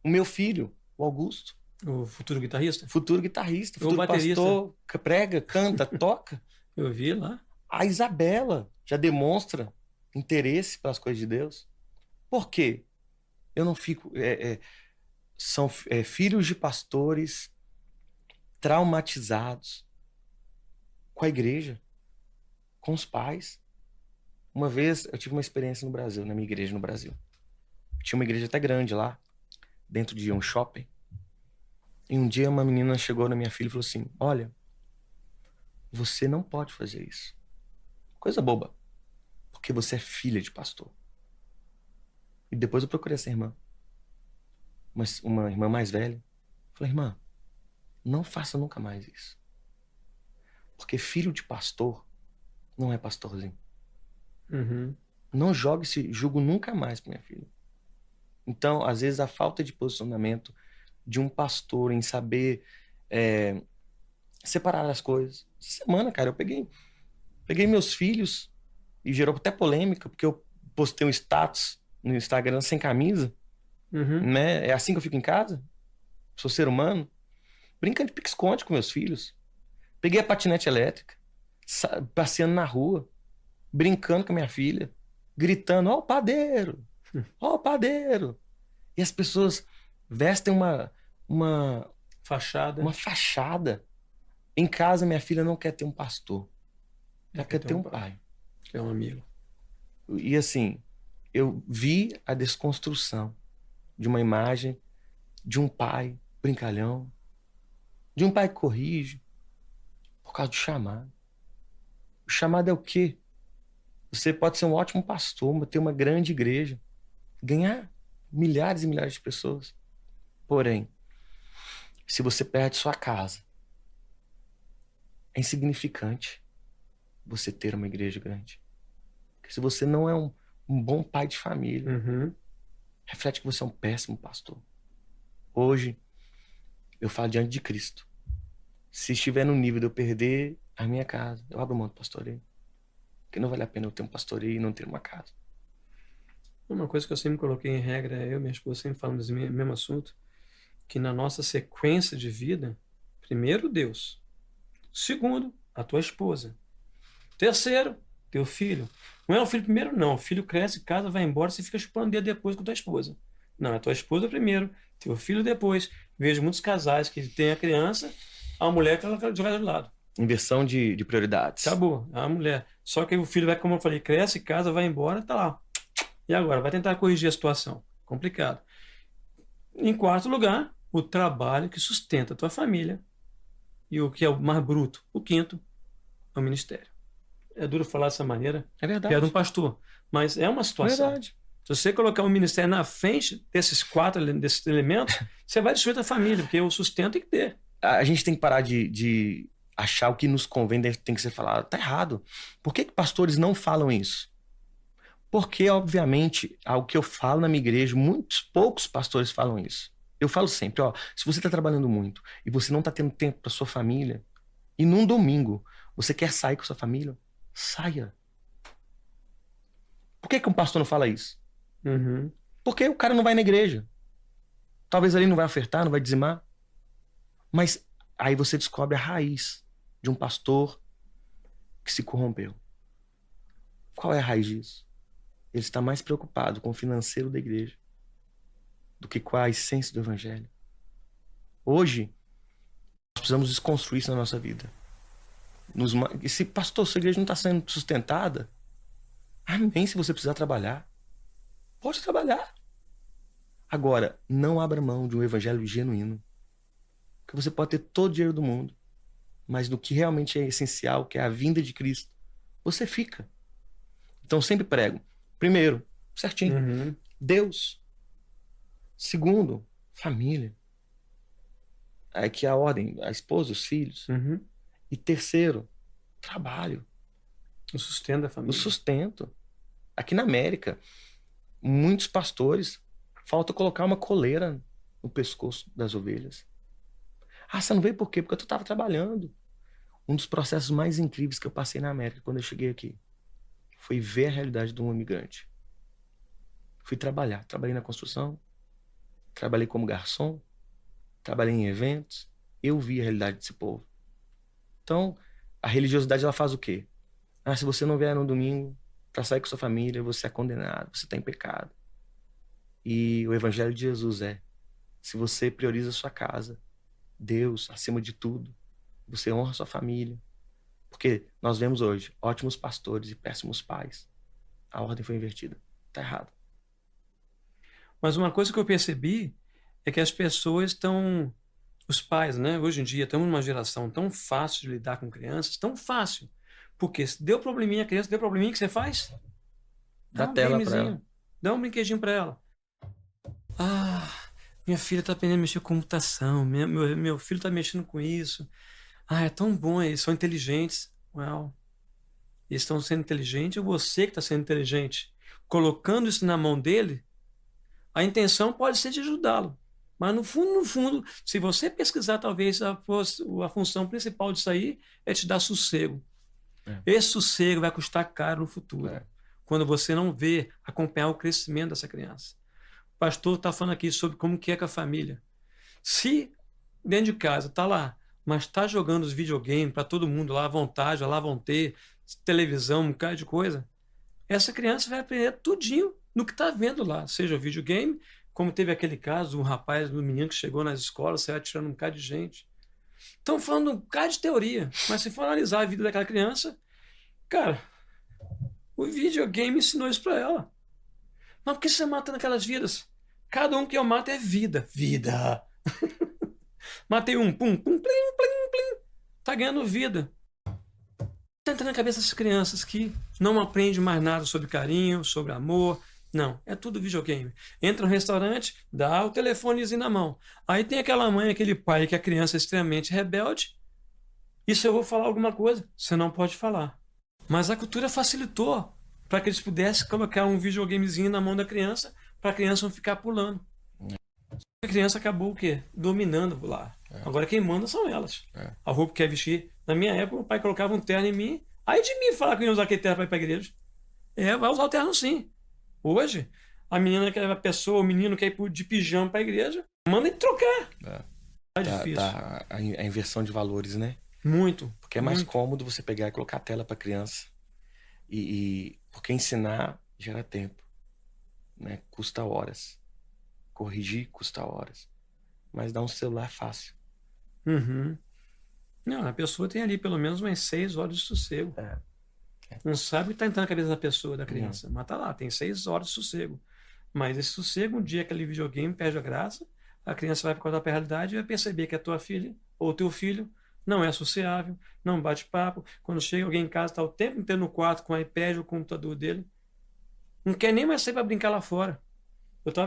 O meu filho, o Augusto, O futuro guitarrista? futuro guitarrista, O futuro baterista. pastor, prega, canta, toca. Eu vi lá. A Isabela já demonstra interesse pelas coisas de Deus. Por quê? Eu não fico. São filhos de pastores traumatizados com a igreja, com os pais. Uma vez eu tive uma experiência no Brasil, na minha igreja no Brasil. Tinha uma igreja até grande lá, dentro de um shopping. E um dia uma menina chegou na minha filha e falou assim: olha, você não pode fazer isso. Coisa boba. Porque você é filha de pastor. E depois eu procurei essa irmã. Mas uma irmã mais velha. Falei: irmã, não faça nunca mais isso. Porque filho de pastor não é pastorzinho. Uhum. Não jogue esse jugo nunca mais pra minha filha. Então, às vezes, a falta de posicionamento de um pastor em saber separar as coisas. Essa semana, cara, eu peguei meus filhos e gerou até polêmica, porque eu postei um status no Instagram sem camisa, Uhum. né? É assim que eu fico em casa? Sou ser humano. Brincando de pique-esconde com meus filhos. Peguei a patinete elétrica, passeando na rua, brincando com a minha filha, gritando: ó o padeiro! Ó o padeiro! E as pessoas vestem uma Fachada. fachada. Em casa, minha filha não quer ter um pastor. Ela quer ter um pai. É um amigo. E assim, eu vi a desconstrução de uma imagem de um pai brincalhão, de um pai que corrige, por causa do chamado. O chamado é o quê? Você pode ser um ótimo pastor, ter uma grande igreja, ganhar milhares e milhares de pessoas. Porém, se você perde sua casa, é insignificante você ter uma igreja grande. Porque se você não é um bom pai de família, Uhum. reflete que você é um péssimo pastor. Hoje, eu falo diante de Cristo. Se estiver no nível de eu perder a minha casa, eu abro mão do pastoreio. Porque não vale a pena eu ter um pastoreio e não ter uma casa. Uma coisa que eu sempre coloquei em regra, eu e minha esposa sempre falamos desse mesmo assunto, que na nossa sequência de vida, primeiro Deus, segundo, a tua esposa, terceiro, teu filho. Não é o filho primeiro, não. O filho cresce, casa, vai embora, você fica chupando o dedo depois com a tua esposa. Não, é tua esposa primeiro, teu filho depois. Vejo muitos casais que têm a criança, a mulher que ela quer jogar de lado. Inversão de prioridades. Acabou, é a mulher. Só que o filho vai, como eu falei, cresce, casa, vai embora, tá lá. E agora? Vai tentar corrigir a situação. Complicado. Em quarto lugar, o trabalho que sustenta a tua família. E o que é o mais bruto, o quinto, é o ministério. É duro falar dessa maneira, É verdade. que é de um pastor, mas é uma situação. Verdade. Se você colocar o ministério na frente desses elementos, você vai destruir a tua família, porque o sustento tem que ter. A gente tem que parar de achar o que nos convém, tem que ser falado. Tá errado. Por que pastores não falam isso? Porque, obviamente, algo que eu falo na minha igreja, poucos pastores falam isso. Eu falo sempre, ó, se você está trabalhando muito e você não está tendo tempo para sua família, e num domingo você quer sair com sua família, saia. Por que um pastor não fala isso? Uhum. Porque o cara não vai na igreja. Talvez ali não vai ofertar, não vai dizimar. Mas aí você descobre a raiz de um pastor que se corrompeu. Qual é a raiz disso? Ele está mais preocupado com o financeiro da igreja do que com a essência do evangelho. Hoje, nós precisamos desconstruir isso na nossa vida. E se, pastor, sua igreja não está sendo sustentada, amém, se você precisar trabalhar. Pode trabalhar. Agora, não abra mão de um evangelho genuíno. Porque você pode ter todo o dinheiro do mundo, mas no que realmente é essencial, que é a vinda de Cristo, você fica. Então, sempre prego. Primeiro, certinho, Uhum. Deus. Segundo, família. Aqui a ordem, a esposa, os filhos. Uhum. E terceiro, trabalho. O sustento da O família. sustento. Aqui na América, muitos pastores, falta colocar uma coleira no pescoço das ovelhas. Ah, você não veio por quê? Porque eu estava trabalhando. Um dos processos mais incríveis que eu passei na América quando eu cheguei aqui foi ver a realidade de um imigrante. Fui trabalhar. Trabalhei na construção, trabalhei como garçom, trabalhei em eventos. Eu vi a realidade desse povo. Então, a religiosidade, ela faz o quê? Ah, se você não vier no domingo para sair com sua família, você é condenado, você está em pecado. E o evangelho de Jesus é: se você prioriza a sua casa, Deus acima de tudo, você honra a sua família. Porque nós vemos hoje ótimos pastores e péssimos pais. A ordem foi invertida. Tá errado. Mas uma coisa que eu percebi é que as pessoas estão, os pais, né? Hoje em dia, estamos numa geração tão fácil de lidar com crianças, tão fácil. Porque se deu probleminha, a criança deu probleminha, o que você faz? Dá Dá um tela pra gamezinho, ela. dá um brinquedinho pra ela. Ah, minha filha tá aprendendo a mexer com computação, meu filho tá mexendo com isso. Ah, é tão bom, eles são inteligentes. Well, eles estão sendo inteligentes ou você que está sendo inteligente? Colocando isso na mão dele, a intenção pode ser de ajudá-lo. Mas no fundo, se você pesquisar, talvez a função principal disso aí é te dar sossego. É. Esse sossego vai custar caro no futuro, É. quando você não vê acompanhar o crescimento dessa criança. O pastor está falando aqui sobre como que é com a família. Se dentro de casa está lá, mas está jogando os videogames para todo mundo lá à vontade, lá vão ter televisão, um bocado de coisa, essa criança vai aprender tudinho no que está vendo lá, seja o videogame, como teve aquele caso, um rapaz, um menino que chegou nas escolas, saiu atirando um bocado de gente. Estão falando um bocado de teoria, mas se for analisar a vida daquela criança, cara, o videogame ensinou isso para ela. Mas por que você está matando aquelas vidas? Cada um que eu mato é vida. Vida! Matei um, pum, pum, plim, plim, plim. Tá ganhando vida. Tá entrando na cabeça dessas crianças que não aprendem mais nada sobre carinho, sobre amor. Não, é tudo videogame. Entra no restaurante, dá o telefonezinho na mão. Aí tem aquela mãe, aquele pai que a criança é extremamente rebelde. E se eu vou falar alguma coisa, você não pode falar. Mas a cultura facilitou para que eles pudessem colocar um videogamezinho na mão da criança para a criança não ficar pulando. A criança acabou o quê? Dominando lá. Agora quem manda são elas. A roupa que quer vestir. Na minha época, o pai colocava um terno em mim. Aí de mim falar que eu ia usar aquele terno para ir para a igreja. É, vai usar o terno sim. Hoje, a menina, a pessoa, o menino quer ir de pijama para a igreja, manda ele trocar. Tá difícil. A inversão de valores, né? Muito. Porque é mais muito. cômodo você pegar e colocar a tela para criança. Porque ensinar gera tempo, né? Custa horas. Corrigir custa horas. Mas dar um celular é fácil. Uhum. Não, a pessoa tem ali pelo menos umas 6 horas de sossego. Não sabe o que está entrando na cabeça da pessoa, da criança. Mas tá lá, tem 6 horas de sossego. Mas esse sossego, um dia aquele videogame perde a graça, a criança vai acordar para a realidade e vai perceber que a tua filha ou teu filho não é sociável, não bate papo. Quando chega alguém em casa, está o tempo inteiro no quarto com o iPad ou o computador dele. Não quer nem mais sair para brincar lá fora.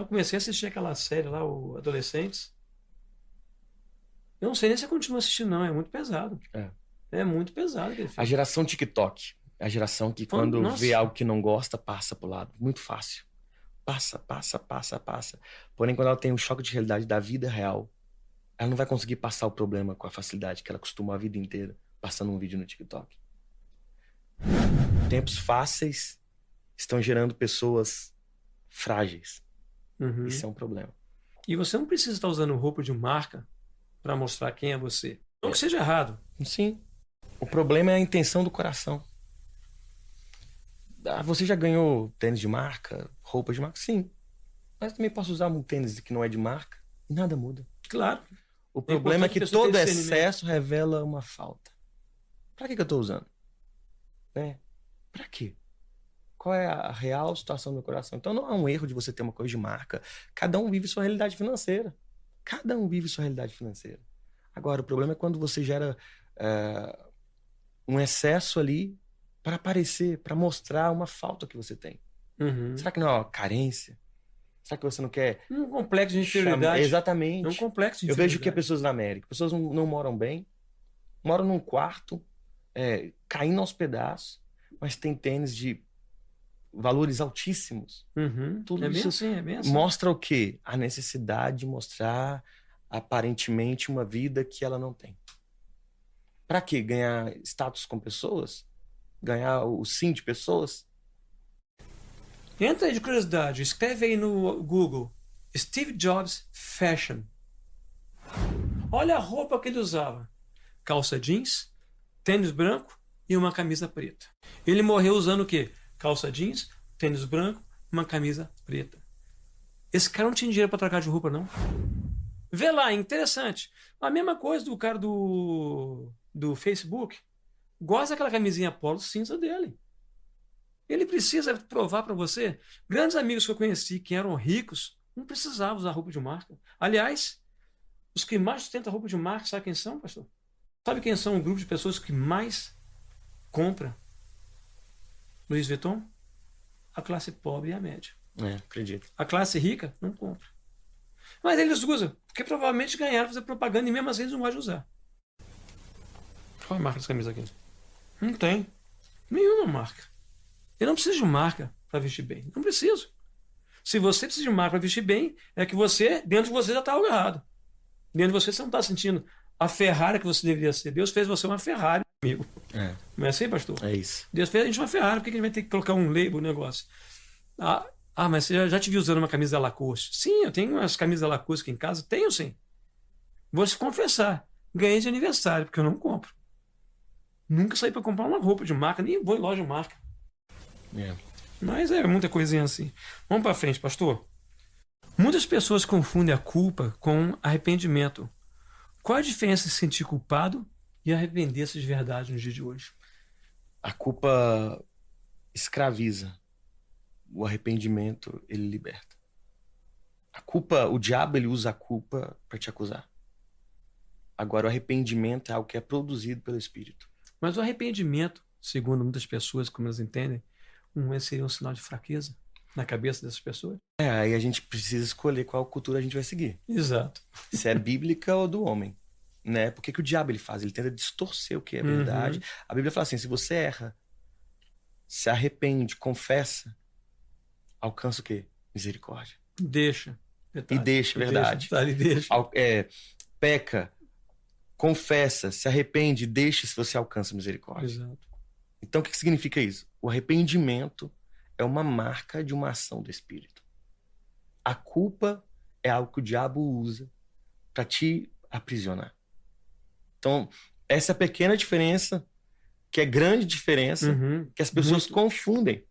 Comecei a assistir aquela série lá, o Adolescentes. Eu não sei nem se eu continuo assistindo, não. É muito pesado. É muito pesado aquele A filme. geração TikTok. É a geração que quando Nossa. vê algo que não gosta, passa pro lado. Muito fácil. Passa. Porém, quando ela tem um choque de realidade da vida real, ela não vai conseguir passar o problema com a facilidade que ela costumou a vida inteira passando um vídeo no TikTok. Tempos fáceis estão gerando pessoas frágeis. Uhum. Isso é um problema. E você não precisa estar usando roupa de marca para mostrar quem é você. Não que seja errado. Sim. O problema é a intenção do coração. Ah, você já ganhou tênis de marca, roupa de marca? Sim. Mas também posso usar um tênis que não é de marca e nada muda. Claro. O problema é importante que a pessoa todo ter discernimento. excesso revela uma falta. Pra que eu tô usando? Né? Pra quê? Qual é a real situação do meu coração? Então não é um erro de você ter uma coisa de marca. Cada um vive sua realidade financeira. Agora, o problema é quando você gera um excesso ali para aparecer, para mostrar uma falta que você tem. Uhum. Será que não é uma carência? Será que você não quer... Um complexo de inferioridade. Exatamente. É um complexo de Eu vejo que inferioridade. pessoas na América, pessoas não moram bem, moram num quarto, caindo aos pedaços, mas tem tênis de valores altíssimos. Uhum. Tudo É bem isso assim, é bem assim. mostra o quê? A necessidade de mostrar aparentemente uma vida que ela não tem. Para quê? Ganhar status com pessoas? Ganhar o sim de pessoas? Entra aí de curiosidade, escreve aí no Google, Steve Jobs Fashion. Olha a roupa que ele usava. Calça jeans, tênis branco e uma camisa preta. Ele morreu usando o quê? Calça jeans, tênis branco, uma camisa preta. Esse cara não tinha dinheiro para trocar de roupa, não. Vê lá, interessante. A mesma coisa do cara do Facebook. Gosta daquela camisinha polo cinza dele. Ele precisa provar para você. Grandes amigos que eu conheci que eram ricos não precisavam usar roupa de marca. Aliás, os que mais sustentam roupa de marca, sabe quem são, pastor? Sabe quem são o grupo de pessoas que mais compra Louis Vuitton? A classe pobre e a média. Acredito. A classe rica não compra. Mas eles usam, porque provavelmente ganharam para fazer propaganda e mesmo assim eles não gostam de usar. Qual é a marca dessa camisa aqui? Não tem. Nenhuma marca. Eu não preciso de marca para vestir bem. Não preciso. Se você precisa de marca para vestir bem, é que você, dentro de você, já está algo errado. Dentro de você não está sentindo a Ferrari que você deveria ser. Deus fez você uma Ferrari, amigo. Não é assim, pastor? É isso. Deus fez a gente uma Ferrari. Por que a gente vai ter que colocar um label no negócio? Mas você já te viu usando uma camisa da Lacoste? Sim, eu tenho umas camisas da Lacoste aqui em casa. Tenho sim. Vou se confessar. Ganhei de aniversário, porque eu não compro. Nunca saí para comprar uma roupa de marca, nem vou em loja de marca. Mas é muita coisinha assim. Vamos para frente, pastor. Muitas pessoas confundem a culpa com arrependimento. Qual a diferença entre se sentir culpado e arrepender-se de verdade no dia de hoje? A culpa escraviza. O arrependimento, ele liberta. A culpa, o diabo, ele usa a culpa para te acusar. Agora, o arrependimento é algo que é produzido pelo Espírito. Mas o arrependimento, segundo muitas pessoas, como elas entendem, seria um sinal de fraqueza na cabeça dessas pessoas. Aí a gente precisa escolher qual cultura a gente vai seguir. Exato. Se é bíblica ou do homem. Né? Por que o diabo ele faz? Ele tenta distorcer o que é verdade. A Bíblia fala assim, se você erra, se arrepende, confessa, alcança o quê? Misericórdia. Deixa. Detalhe. E deixa, verdade. Deixa. Peca, confessa, se arrepende, deixa se você alcança misericórdia. Exato. Então o que significa isso? O arrependimento é uma marca de uma ação do Espírito. A culpa é algo que o diabo usa para te aprisionar. Então, essa é a pequena diferença, que é grande diferença, que as pessoas confundem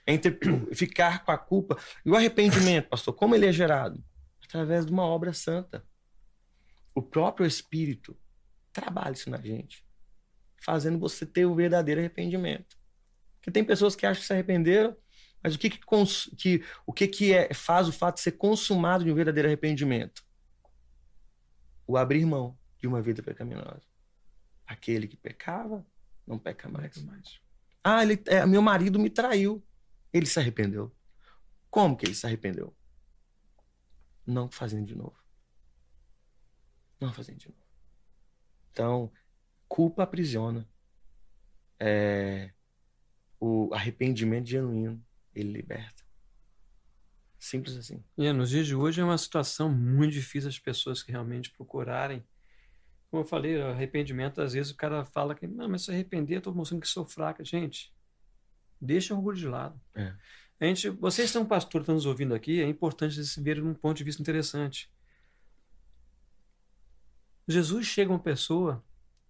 entre ficar com a culpa e o arrependimento, pastor. Como ele é gerado? Através de uma obra santa. O próprio Espírito trabalha isso na gente, fazendo você ter o verdadeiro arrependimento. Porque tem pessoas que acham que se arrependeram, mas o que faz o fato de ser consumado de um verdadeiro arrependimento? O abrir mão de uma vida pecaminosa. Aquele que pecava, não peca mais. Meu marido me traiu. Ele se arrependeu. Como que ele se arrependeu? Não fazendo de novo. Não fazendo de novo. Então, culpa aprisiona. O arrependimento genuíno, ele liberta. Simples assim. Nos dias de hoje é uma situação muito difícil as pessoas que realmente procurarem. Como eu falei, o arrependimento, às vezes o cara fala que não, mas se arrepender, eu estou mostrando que sou fraca. Gente, deixa o orgulho de lado. Vocês são pastor, estão nos ouvindo aqui, é importante vocês verem um ponto de vista interessante. Jesus chega a uma pessoa,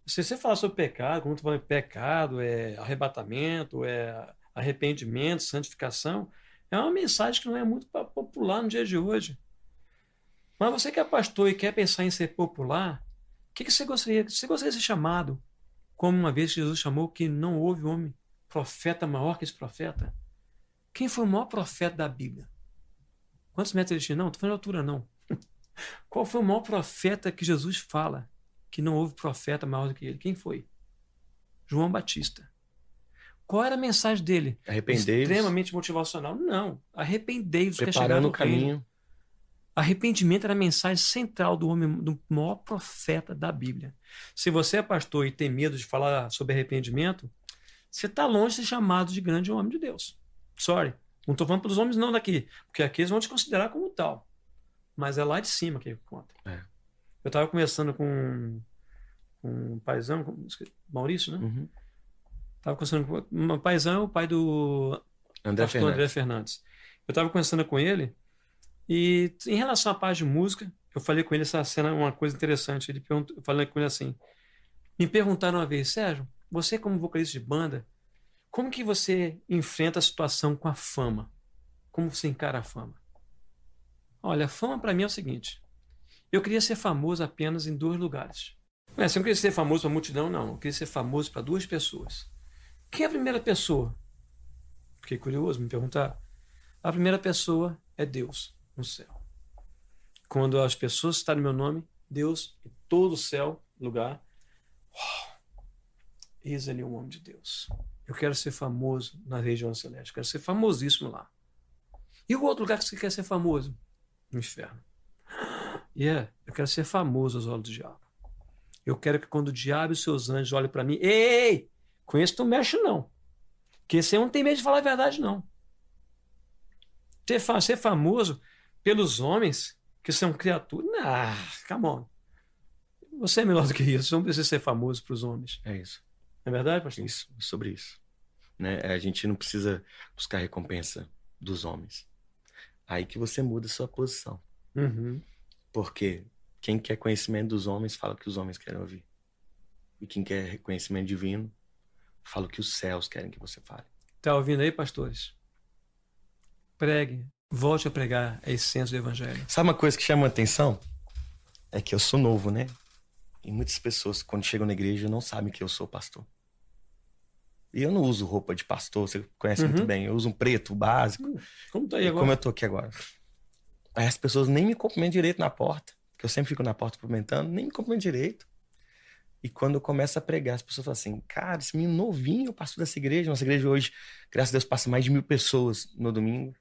se você falar sobre pecado, como tu fala, pecado, é arrebatamento, é arrependimento, santificação, é uma mensagem que não é muito popular no dia de hoje. Mas você que é pastor e quer pensar em ser popular, o que você gostaria? Você gostaria de ser chamado, como uma vez Jesus chamou, que não houve homem, profeta maior que esse profeta? Quem foi o maior profeta da Bíblia? Quantos metros ele tinha? Não, estou falando de altura, não. Qual foi o maior profeta que Jesus fala que não houve profeta maior do que ele? Quem foi? João Batista. Qual era a mensagem dele? Arrependei-vos. Extremamente motivacional. Não. Arrependei-vos. Preparando o caminho. Arrependimento era a mensagem central do homem, do maior profeta da Bíblia. Se você é pastor e tem medo de falar sobre arrependimento, você está longe de ser chamado de grande homem de Deus. Sorry. Não tô falando pelos homens não daqui. Porque aqui eles vão te considerar como tal. Mas é lá de cima que conta. É. Eu tava conversando com um paizão, Maurício, né? Uhum. Tava conversando com um paizão, o pai do André pastor Fernandes. André Fernandes. Eu tava conversando com ele e em relação à parte de música, eu falei com ele essa cena, uma coisa interessante. Eu falei com ele assim, me perguntaram uma vez, Sérgio, você como vocalista de banda, como que você enfrenta a situação com a fama? Como você encara a fama? Olha, a fama para mim é o seguinte, eu queria ser famoso apenas em 2 lugares. Não, você não queria ser famoso para a multidão, não. Eu queria ser famoso para 2 pessoas. Quem é a primeira pessoa? Fiquei curioso, me perguntar. A primeira pessoa é Deus, no céu. Quando as pessoas citarem meu nome, Deus e todo o céu, lugar, eis ali um homem de Deus. Eu quero ser famoso na região celeste. Eu quero ser famosíssimo lá. E o outro lugar que você quer ser famoso? No inferno. Eu quero ser famoso aos olhos do diabo. Eu quero que quando o diabo e os seus anjos olhem para mim, ei, com esse tu mexe não. Porque esse aí não tem medo de falar a verdade não. Ser famoso pelos homens que são criaturas. Come on. Você é melhor do que isso. Você não precisa ser famoso para os homens. É isso. Não é verdade, pastor? Isso, sobre isso. Né? A gente não precisa buscar recompensa dos homens. Aí que você muda a sua posição. Uhum. Porque quem quer conhecimento dos homens fala o que os homens querem ouvir. E quem quer conhecimento divino fala o que os céus querem que você fale. Tá ouvindo aí, pastores? Pregue. Volte a pregar a essência do evangelho. Sabe uma coisa que chama a atenção? É que eu sou novo, né? E muitas pessoas, quando chegam na igreja, não sabem que eu sou pastor. E eu não uso roupa de pastor, você conhece muito bem. Eu uso um preto básico. Como tá aí agora? Como eu tô aqui agora. Aí as pessoas nem me cumprimentam direito na porta. Que eu sempre fico na porta cumprimentando, nem me cumprimentam direito. E quando eu começo a pregar, as pessoas falam assim, cara, esse menino novinho, o pastor dessa igreja. Nossa igreja hoje, graças a Deus, passa mais de 1000 pessoas no domingo.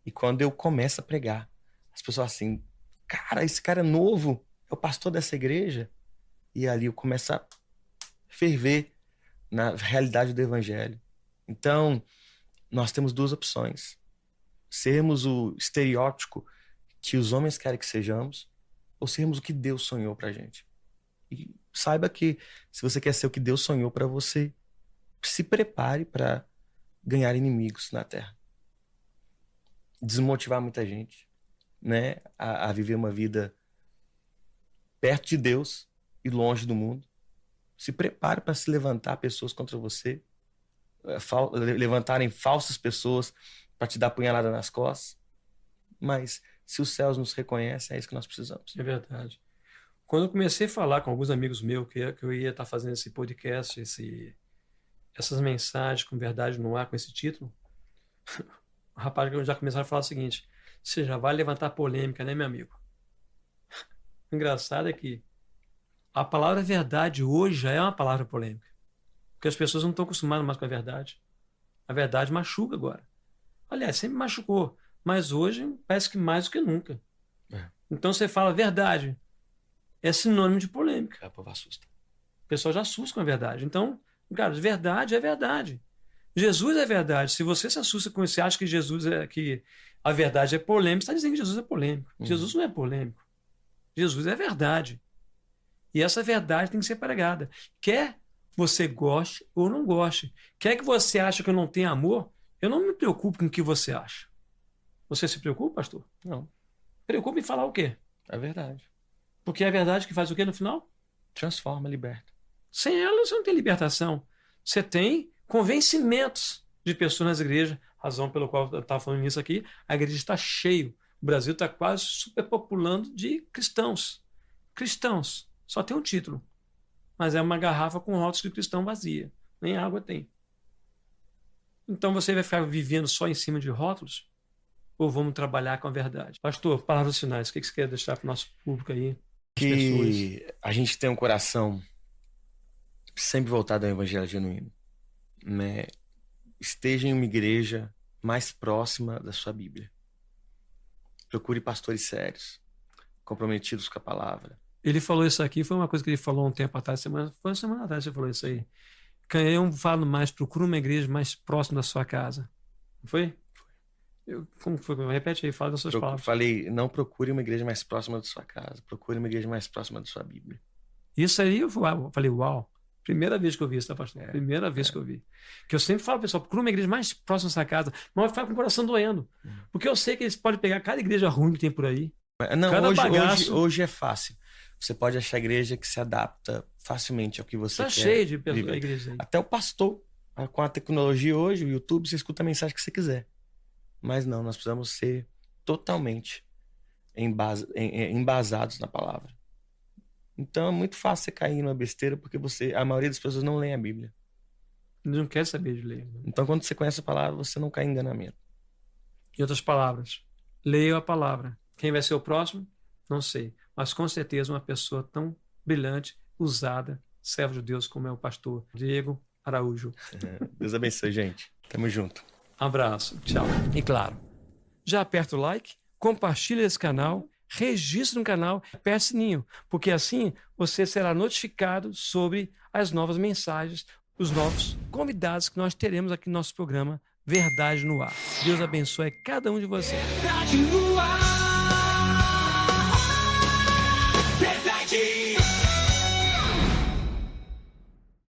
E quando eu começo a pregar, as pessoas falam assim, cara, esse cara é novo, é o pastor dessa igreja. E ali eu começo a ferver na realidade do evangelho. Então, nós temos 2 opções. Sermos o estereótipo que os homens querem que sejamos, ou sermos o que Deus sonhou pra gente. E saiba que se você quer ser o que Deus sonhou pra você, se prepare para ganhar inimigos na terra. Desmotivar muita gente, né, a viver uma vida perto de Deus e longe do mundo. Se prepare para se levantar pessoas contra você, levantarem falsas pessoas para te dar punhalada nas costas. Mas se os céus nos reconhecem, é isso que nós precisamos. É verdade. Quando eu comecei a falar com alguns amigos meus que eu ia estar fazendo esse podcast, essas mensagens com verdade no ar, com esse título, o rapaz já começaram a falar o seguinte, você já vai levantar polêmica, né, meu amigo? O engraçado é que a palavra verdade hoje já é uma palavra polêmica. Porque as pessoas não estão acostumadas mais com a verdade. A verdade machuca agora. Aliás, sempre machucou. Mas hoje parece que mais do que nunca. É. Então você fala verdade. É sinônimo de polêmica. O povo assusta. O pessoal já assusta com a verdade. Então, cara, verdade é verdade. Jesus é verdade. Se você se assusta com isso, você acha que que a verdade é polêmica, você está dizendo que Jesus é polêmico. Jesus não é polêmico. Jesus é verdade. E essa verdade tem que ser pregada. Quer você goste ou não goste. Quer que você ache que eu não tenho amor, eu não me preocupo com o que você acha. Você se preocupa, pastor? Não. Preocupa em falar o quê? É verdade. Porque é a verdade que faz o quê no final? Transforma, liberta. Sem ela, você não tem libertação. Você tem convencimentos de pessoas nas igrejas, razão pela qual eu estava falando nisso aqui, a igreja está cheio. O Brasil está quase superpopulando de cristãos. Cristãos. Só tem um título. Mas é uma garrafa com rótulos de cristão vazia. Nem água tem. Então você vai ficar vivendo só em cima de rótulos? Ou vamos trabalhar com a verdade? Pastor, palavras finais. O que você quer deixar para o nosso público aí? Que a gente tem um coração sempre voltado ao evangelho genuíno. Né? Esteja em uma igreja mais próxima da sua Bíblia. Procure pastores sérios, comprometidos com a palavra. Ele falou isso aqui, foi uma coisa que ele falou um tempo atrás, foi uma semana atrás que você falou isso aí. Eu falo mais, procura uma igreja mais próxima da sua casa. Foi? Como foi? Repete aí, fala das suas palavras. Falei, não procure uma igreja mais próxima da sua casa, procure uma igreja mais próxima da sua Bíblia. Isso aí eu falei, uau. Primeira vez que eu vi isso, tá, pastor? Primeira vez que eu vi. Que eu sempre falo, pessoal, procura uma igreja mais próxima da sua casa, mas fala com o coração doendo. Porque eu sei que eles podem pegar cada igreja ruim que tem por aí. Não, cada bagaço. hoje é fácil. Você pode achar a igreja que se adapta facilmente ao que você Tá quer. cheio de viver. igrejas aí. Até o pastor, com a tecnologia hoje, o YouTube, você escuta a mensagem que você quiser. Mas não, nós precisamos ser totalmente embasados na palavra. Então é muito fácil você cair numa besteira porque a maioria das pessoas não lê a Bíblia. Eles não querem saber de ler. Né? Então quando você conhece a palavra, você não cai em enganamento. Em outras palavras, leia a palavra. Quem vai ser o próximo? Não sei. Mas com certeza uma pessoa tão brilhante, usada, servo de Deus como é o pastor Diego Araújo. Deus abençoe, gente. Tamo junto. Abraço, tchau. E claro, já aperta o like, compartilha esse canal, registra no canal, aperte o sininho, porque assim você será notificado sobre as novas mensagens, os novos convidados que nós teremos aqui no nosso programa Verdade no Ar. Deus abençoe cada um de vocês. Verdade no ar.